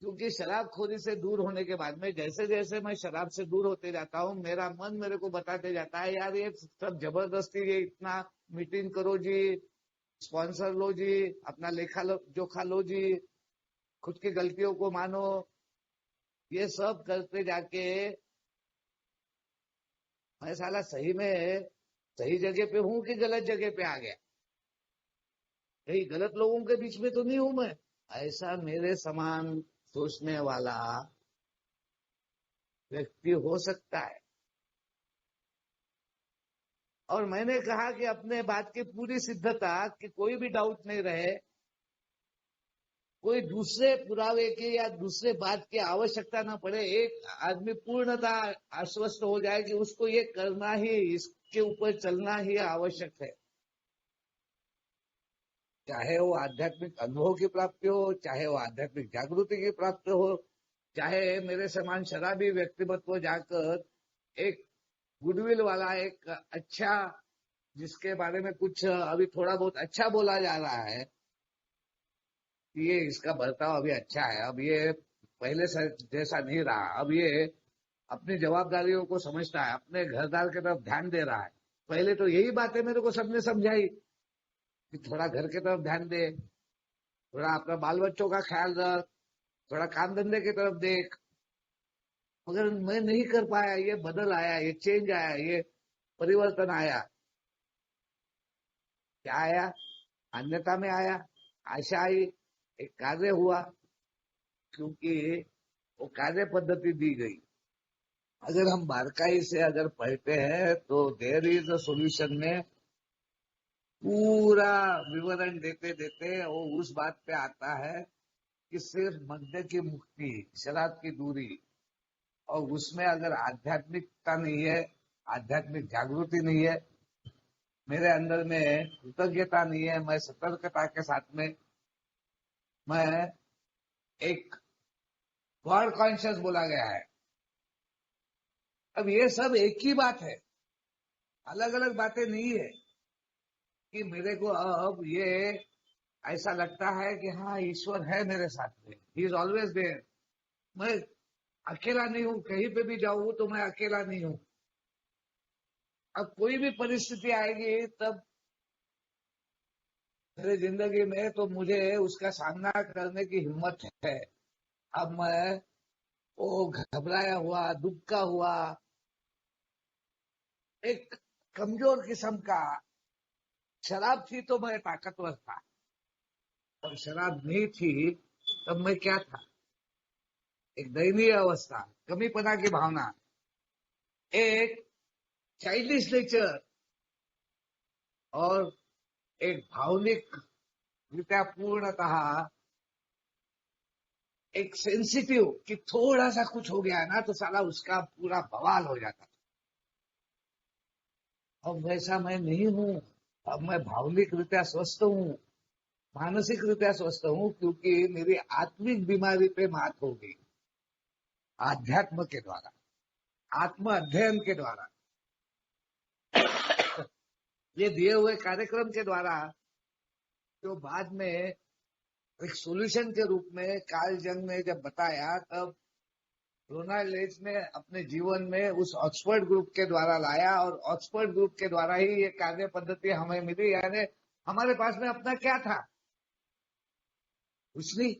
क्योंकि शराबखोरी से दूर होने के बाद में जैसे जैसे मैं शराब से दूर होते जाता हूँ, मेरा मन मेरे को बताते जाता है, यार ये सब जबरदस्ती, ये इतना मीटिंग करो जी, स्पॉन्सर लो जी, अपना लेखा जोखा लो जी, खुद की गलतियों को मानो, ये सब करते जाके मैं साला सही में सही जगह पे हूं कि गलत जगह पे आ गया, कहीं गलत लोगों के बीच में तो नहीं हूं मैं। ऐसा मेरे समान सोचने वाला व्यक्ति हो सकता है। और मैंने कहा कि अपने बात की पूरी सिद्धता, कि कोई भी डाउट नहीं रहे, कोई दूसरे पुरावे की या दूसरे बात की आवश्यकता ना पड़े, एक आदमी पूर्णता आश्वस्त हो जाए कि उसको ये करना ही, इसके ऊपर चलना ही आवश्यक है। चाहे वो आध्यात्मिक अनुभव की प्राप्ति हो, चाहे वो आध्यात्मिक जागृति की प्राप्ति हो, चाहे मेरे समान शराबी व्यक्तित्व जाकर एक गुडविल वाला, एक अच्छा, जिसके बारे में कुछ अभी थोड़ा बहुत अच्छा बोला जा रहा है, ये इसका बर्ताव अभी अच्छा है, अब ये पहले से जैसा नहीं रहा, अब ये अपनी जवाबदारियों को समझता है, अपने घरदार की तरफ ध्यान दे रहा है। पहले तो यही बातें मेरे को सबने समझाई कि थोड़ा घर की तरफ ध्यान दे, थोड़ा अपना बाल बच्चों का ख्याल रख, थोड़ा काम धंधे की तरफ देख, मगर मैं नहीं कर पाया। ये बदल आया, ये चेंज आया, ये परिवर्तन आया। क्या आया? अन्यता में आया, आशा आई, एक कार्य हुआ, क्योंकि वो कार्य पद्धति दी गई। अगर हम बारकाई से अगर पढ़ते हैं तो देयर इज अ सोल्यूशन में पूरा विवरण देते देते वो उस बात पे आता है कि सिर्फ मद्य की मुक्ति, शराब की दूरी, और उसमें अगर आध्यात्मिकता नहीं है, आध्यात्मिक जागृति नहीं है, मेरे अंदर में कृतज्ञता नहीं है, मैं सतर्कता के साथ में मैं एक गॉड कॉन्शियस बोला गया है। अब ये सब एक ही बात है, अलग अलग बातें नहीं है कि मेरे को अब ये ऐसा लगता है कि हाँ ईश्वर है मेरे साथ में, ही इज ऑलवेज देयर, मैं अकेला नहीं हूं, कहीं पे भी जाऊं तो मैं अकेला नहीं हूं। अब कोई भी परिस्थिति आएगी तब मेरी जिंदगी में तो मुझे उसका सामना करने की हिम्मत है। अब मैं वो घबराया हुआ, दुबका हुआ, एक कमजोर किस्म का, शराब थी तो मैं ताकतवर था, और शराब नहीं थी तब मैं क्या था, एक दयनीय अवस्था, कमीपना की भावना, एक चाइल्डिश नेचर, और एक भावनिक रीत्या पूर्णतः एक सेंसिटिव कि थोड़ा सा कुछ हो गया ना तो साला उसका पूरा बवाल हो जाता। अब वैसा मैं नहीं हूं, अब मैं भावनिक रीत्या स्वस्थ हूं, मानसिक रीत्या स्वस्थ हूं, क्योंकि मेरी आत्मिक बीमारी पे मात हो गई आध्यात्म के द्वारा, आत्म अध्ययन के द्वारा, ये दिए हुए कार्यक्रम के द्वारा, जो बाद में एक सॉल्यूशन के रूप में कार्ल जंग ने जब बताया, तब रोनाल्ड लेच ने अपने जीवन में उस ऑक्सफोर्ड ग्रुप के द्वारा लाया, और ऑक्सफोर्ड ग्रुप के द्वारा ही ये कार्य पद्धति हमें मिली। यानी हमारे पास में अपना क्या था, कुछ नहीं।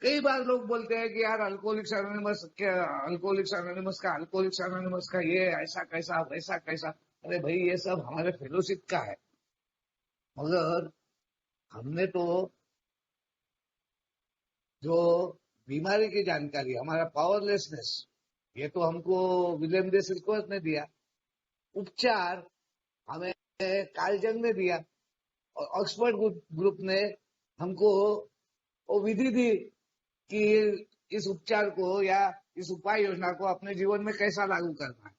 कई बार लोग बोलते हैं कि यार अल्कोहलिक्स एनोनिमस का ये ऐसा कैसा वैसा कैसा। अरे भाई ये सब हमारे फेलोशिप का है, मगर हमने तो जो बीमारी की जानकारी, हमारा पावरलेसनेस, ये तो हमको विलियम डे सिल्कवर्थ ने दिया। उपचार हमें कार्ल जंग ने दिया, और ऑक्सफोर्ड ग्रुप ने हमको वो विधि दी कि इस उपचार को या इस उपाय योजना को अपने जीवन में कैसा लागू करना है।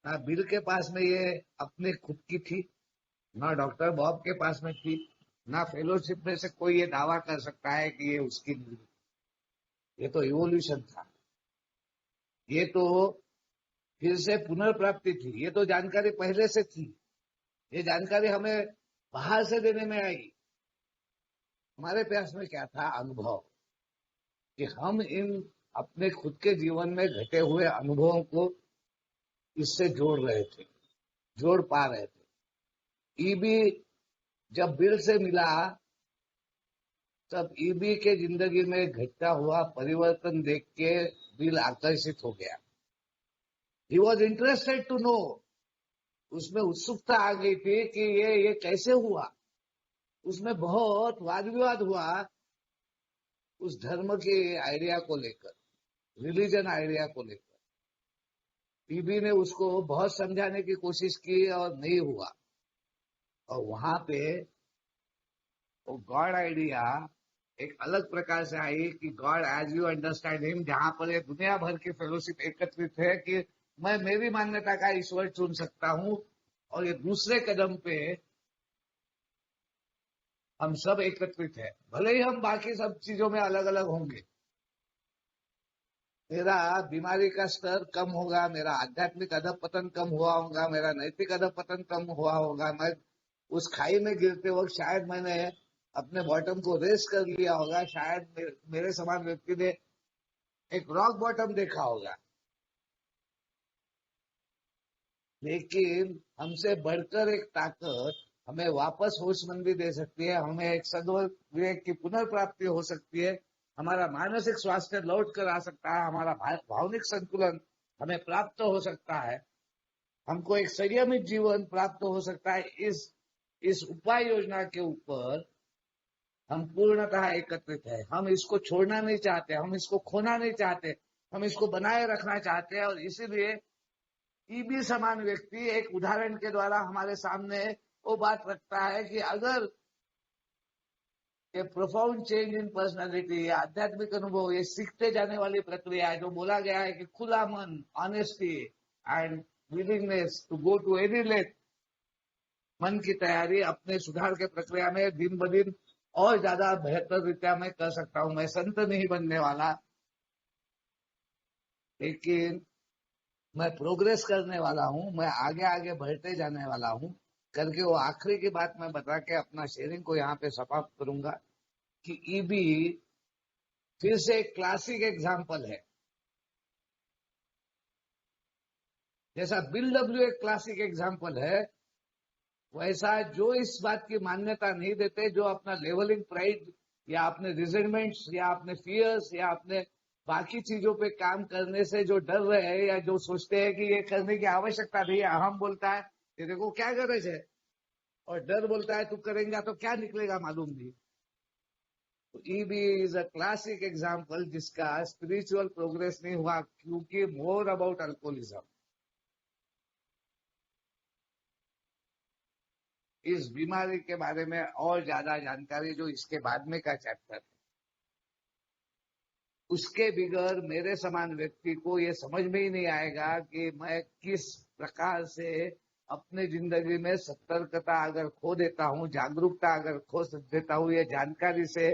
ना बिल के पास में ये अपने खुद की थी, ना डॉक्टर बॉब के पास में थी, ना फेलोशिप में से कोई ये दावा कर सकता है कि ये उसकी नहीं। ये तो इवोल्यूशन था, ये तो फिर से पुनर्प्राप्ति थी, ये तो जानकारी पहले से थी, ये जानकारी हमें बाहर से देने में आई। हमारे पास में क्या था, अनुभव, कि हम इन अपने खुद के जीवन में घटे हुए अनुभवों को इससे जोड़ रहे थे, जोड़ पा रहे थे। ईबी जब बिल से मिला, तब ईबी के जिंदगी में घटता हुआ परिवर्तन देख के बिल आकर्षित हो गया। He was interested to know, उसमें उत्सुकता आ गई थी कि ये कैसे हुआ। उसमें बहुत वाद विवाद हुआ उस धर्म के आइडिया को लेकर, रिलीजन आइडिया को लेकर। ईबी ने उसको बहुत समझाने की कोशिश की और नहीं हुआ, और वहां पे वो गॉड आइडिया एक अलग प्रकार से आई कि God as you understand him, जहां पर ये दुनिया भर की फेलोशिप एकत्रित है कि मैं मेरी मान्यता का ईश्वर चुन सकता हूं, और ये दूसरे कदम पे हम सब एकत्रित है, भले ही हम बाकी सब चीजों में अलग अलग होंगे। मेरा बीमारी का स्तर कम होगा, मेरा आध्यात्मिक अधपतन कम हुआ होगा, मेरा नैतिक अधपतन कम हुआ होगा, मैं उस खाई में गिरते वक्त शायद मैंने अपने बॉटम को रेस कर लिया होगा, शायद मेरे समान व्यक्ति ने एक रॉक बॉटम देखा होगा, लेकिन हमसे बढ़कर एक ताकत हमें वापस होशमंदी दे सकती है, हमें एक सद्विवेक की पुनर्प्राप्ति हो सकती है, हमारा मानसिक स्वास्थ्य लौट कर आ सकता है, हमारा भावनिक संतुलन हमें प्राप्त हो सकता है, हमको एक संयमित जीवन प्राप्त हो सकता है। इस उपाय योजना के ऊपर हम पूर्णतः एकत्रित है। हम इसको छोड़ना नहीं चाहते, हम इसको खोना नहीं चाहते, हम इसको बनाए रखना चाहते हैं, और इसीलिए ईबी समान व्यक्ति एक उदाहरण के द्वारा हमारे सामने वो बात रखता है कि अगर ये प्रोफाउंड चेंज इन पर्सनालिटी, आध्यात्मिक अनुभव, ये सीखते जाने वाली प्रक्रिया है, जो बोला गया है कि खुला मन, honesty and willingness to go to any length, मन की तैयारी अपने सुधार के प्रक्रिया में दिन ब दिन और ज्यादा बेहतर रीत्या मैं कर सकता हूं। मैं संत नहीं बनने वाला, लेकिन मैं प्रोग्रेस करने वाला हूं, मैं आगे आगे बढ़ते जाने वाला हूं करके वो आखिरी की बात मैं बता के अपना शेयरिंग को यहाँ पे समाप्त करूंगा कि ईबी फिर से एक क्लासिक एग्जाम्पल है। जैसा बिल डब्ल्यू एक क्लासिक एग्जाम्पल है, वैसा जो इस बात की मान्यता नहीं देते, जो अपना लेवलिंग प्राइड या अपने रिजेंटमेंट्स या अपने फियर्स या अपने बाकी चीजों पे काम करने से जो डर रहे हैं या जो सोचते हैं कि ये करने की आवश्यकता नहीं है, अहम बोलता है तेरे को क्या गरज है, और डर बोलता है तू करेंगे तो क्या निकलेगा मालूम नहीं। EB is a classic example जिसका स्पिरिचुअल प्रोग्रेस नहीं हुआ क्योंकि मोर अबाउट अल्कोहलिज्म। इस बीमारी के बारे में और ज्यादा जानकारी जो इसके बाद में का चैप्टर है, उसके बिगैर मेरे समान व्यक्ति को ये समझ में ही नहीं आएगा कि मैं किस प्रकार से अपने जिंदगी में सतर्कता अगर खो देता हूं, जागरूकता अगर खो देता हूं, ये जानकारी से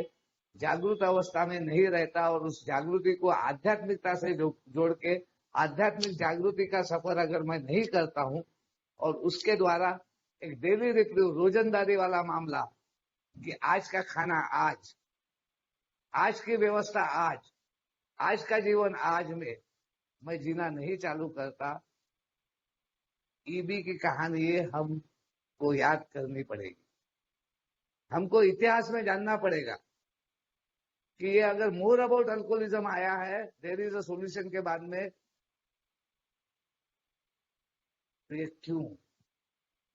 जागरूक अवस्था में नहीं रहता और उस जागृति को आध्यात्मिकता से जोड़ के आध्यात्मिक जागृति का सफर अगर मैं नहीं करता हूं और उसके द्वारा एक डेली रिव्यू, रोजंदारी वाला मामला कि आज का खाना आज की व्यवस्था आज का जीवन आज में मैं जीना नहीं चालू करता, ईबी की कहानी ये हमको याद करनी पड़ेगी। हमको इतिहास में जानना पड़ेगा कि ये अगर मोर अबाउट अल्कोहलिज्म आया है, देयर इज अ सोल्यूशन के बाद में, तो ये क्यों,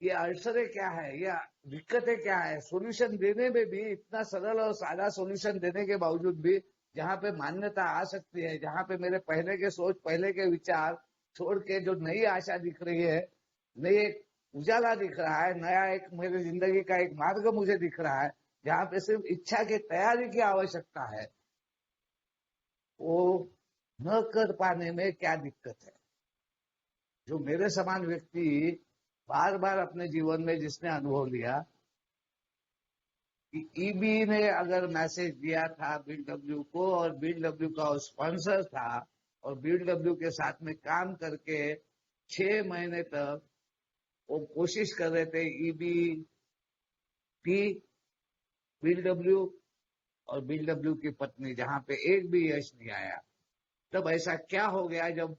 ये अड़चने क्या है, ये दिक्कतें क्या है, सोल्यूशन देने में भी इतना सरल और सादा सोल्यूशन देने के बावजूद भी जहां पे मान्यता आ सकती है, जहां पे मेरे पहले के सोच, पहले के विचार छोड़ के जो नई आशा दिख रही है, नई एक उजाला दिख रहा है, नया एक मेरी जिंदगी का एक मार्ग मुझे दिख रहा है, जहां पे सिर्फ इच्छा की तैयारी की आवश्यकता है, वो न कर पाने में क्या दिक्कत है। जो मेरे समान व्यक्ति बार बार अपने जीवन में जिसने अनुभव लिया कि ईबी ने अगर मैसेज दिया था बिल डब्ल्यू को और बिल डब्ल्यू का स्पॉन्सर था और बिल डब्ल्यू के साथ में काम करके 6 महीने तक वो कोशिश कर रहे थे ईबी की, बिल डब्ल्यू और बिल डब्ल्यू की पत्नी, जहां पे एक भी यश नहीं आया, तब ऐसा क्या हो गया जब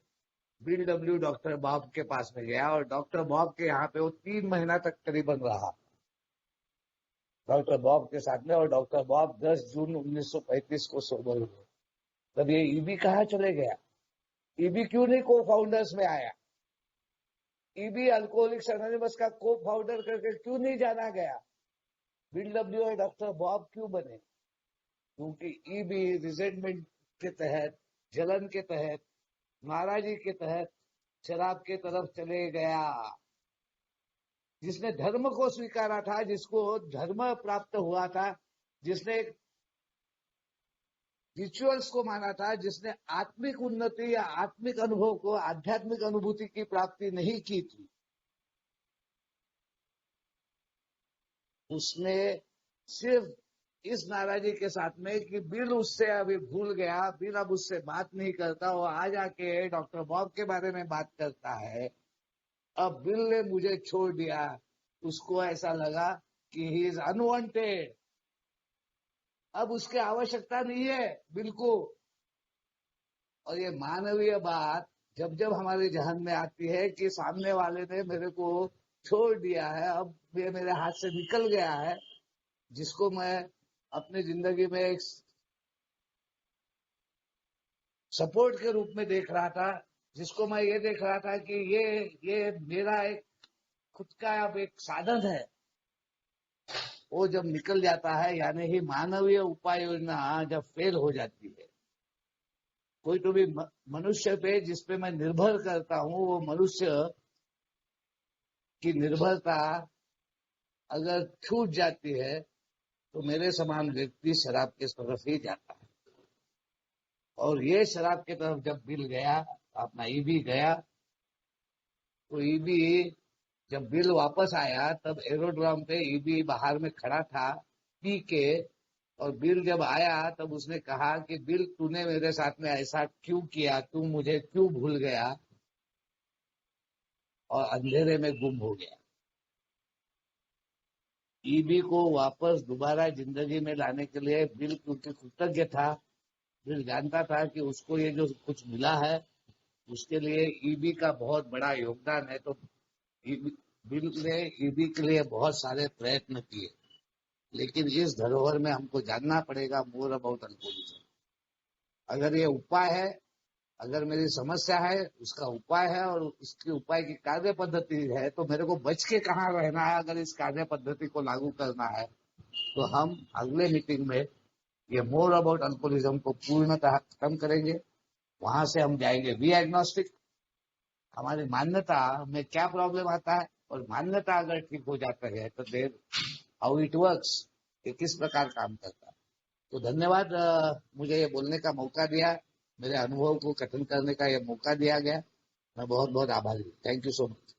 बिल डब्ल्यू डॉक्टर बॉब के पास में गया और डॉक्टर बॉब के यहाँ पे वो 3 महीना तक करीबन रहा डॉक्टर बॉब के साथ में, और डॉक्टर बॉब 10 जून 1935 को सोबर हुए। तब ये ईबी कहाँ चले गया, ईबी क्यों नहीं को फाउंडर्स में आया, ईबी अल्कोहलिक्स एनोनिमस का को फाउंडर करके क्यों नहीं जाना गया, बिल डब्ल्यू और डॉक्टर बॉब क्यों बने, क्योंकि ईबी रिजेंटमेंट के तहत, जलन के तहत, नाराजगी के तहत शराब के तरफ चले गया। जिसने धर्म को स्वीकारा था, जिसको धर्म प्राप्त हुआ था, जिसने रिचुअल्स को माना था, जिसने आत्मिक उन्नति या आत्मिक अनुभव को, आध्यात्मिक अनुभूति की प्राप्ति नहीं की थी, उसने सिर्फ इस नाराजगी के साथ में कि बिल उससे अभी भूल गया, बिल अब उससे बात नहीं करता, वो आ जाके डॉक्टर बॉब के बारे में बात करता है, अब बिल ने मुझे छोड़ दिया, उसको ऐसा लगा कि ही इज अनवांटेड, अब उसकी आवश्यकता नहीं है बिल को। और ये मानवीय बात जब जब हमारे जहन में आती है कि सामने वाले ने मेरे को छोड़ दिया है, अब ये मेरे हाथ से निकल गया है, जिसको मैं अपनी जिंदगी में एक सपोर्ट के रूप में देख रहा था, जिसको मैं ये देख रहा था कि ये मेरा एक खुद का अब एक साधन है, वो जब निकल जाता है, यानी ही मानवीय उपाय योजना जब फेल हो जाती है, कोई तो भी मनुष्य पे जिसपे मैं निर्भर करता हूँ, वो मनुष्य की निर्भरता अगर छूट जाती है तो मेरे समान व्यक्ति शराब के तरफ ही जाता है। और ये शराब की तरफ जब बिल गया, अपना ईबी गया, तो ईबी जब बिल वापस आया तब एरोड्रम पे ईबी बाहर में खड़ा था पी के, और बिल जब आया तब उसने कहा कि बिल तूने मेरे साथ में ऐसा क्यों किया, तू मुझे क्यों भूल गया और अंधेरे में गुम हो गया। ईबी को वापस दोबारा जिंदगी में लाने के लिए बिल क्योंकि कृतज्ञ था, बिल जानता था कि उसको ये जो कुछ मिला है उसके लिए ईबी का बहुत बड़ा योगदान है, तो बिल ने ईबी के लिए बहुत सारे प्रयत्न किए। लेकिन इस धरोहर में हमको जानना पड़ेगा मोर अबाउट अल्कोहलिज्म। अगर ये उपाय है, अगर मेरी समस्या है उसका उपाय है और उसके उपाय की कार्य पद्धति है, तो मेरे को बच के कहाँ रहना है। अगर इस कार्य पद्धति को लागू करना है तो हम अगले मीटिंग में ये मोर अबाउट अल्कोहलिज्म को पूर्णतः खत्म करेंगे। वहां से हम जाएंगे वी एग्नोस्टिक, हमारी मान्यता में क्या प्रॉब्लम आता है, और मान्यता अगर ठीक हो जाता है तो देर हाउ इट वर्क्स, ये किस प्रकार काम करता है। तो धन्यवाद, मुझे ये बोलने का मौका दिया, मेरे अनुभव को कथन करने का ये मौका दिया गया। मैं बहुत बहुत आभारी हूँ। Thank you so much.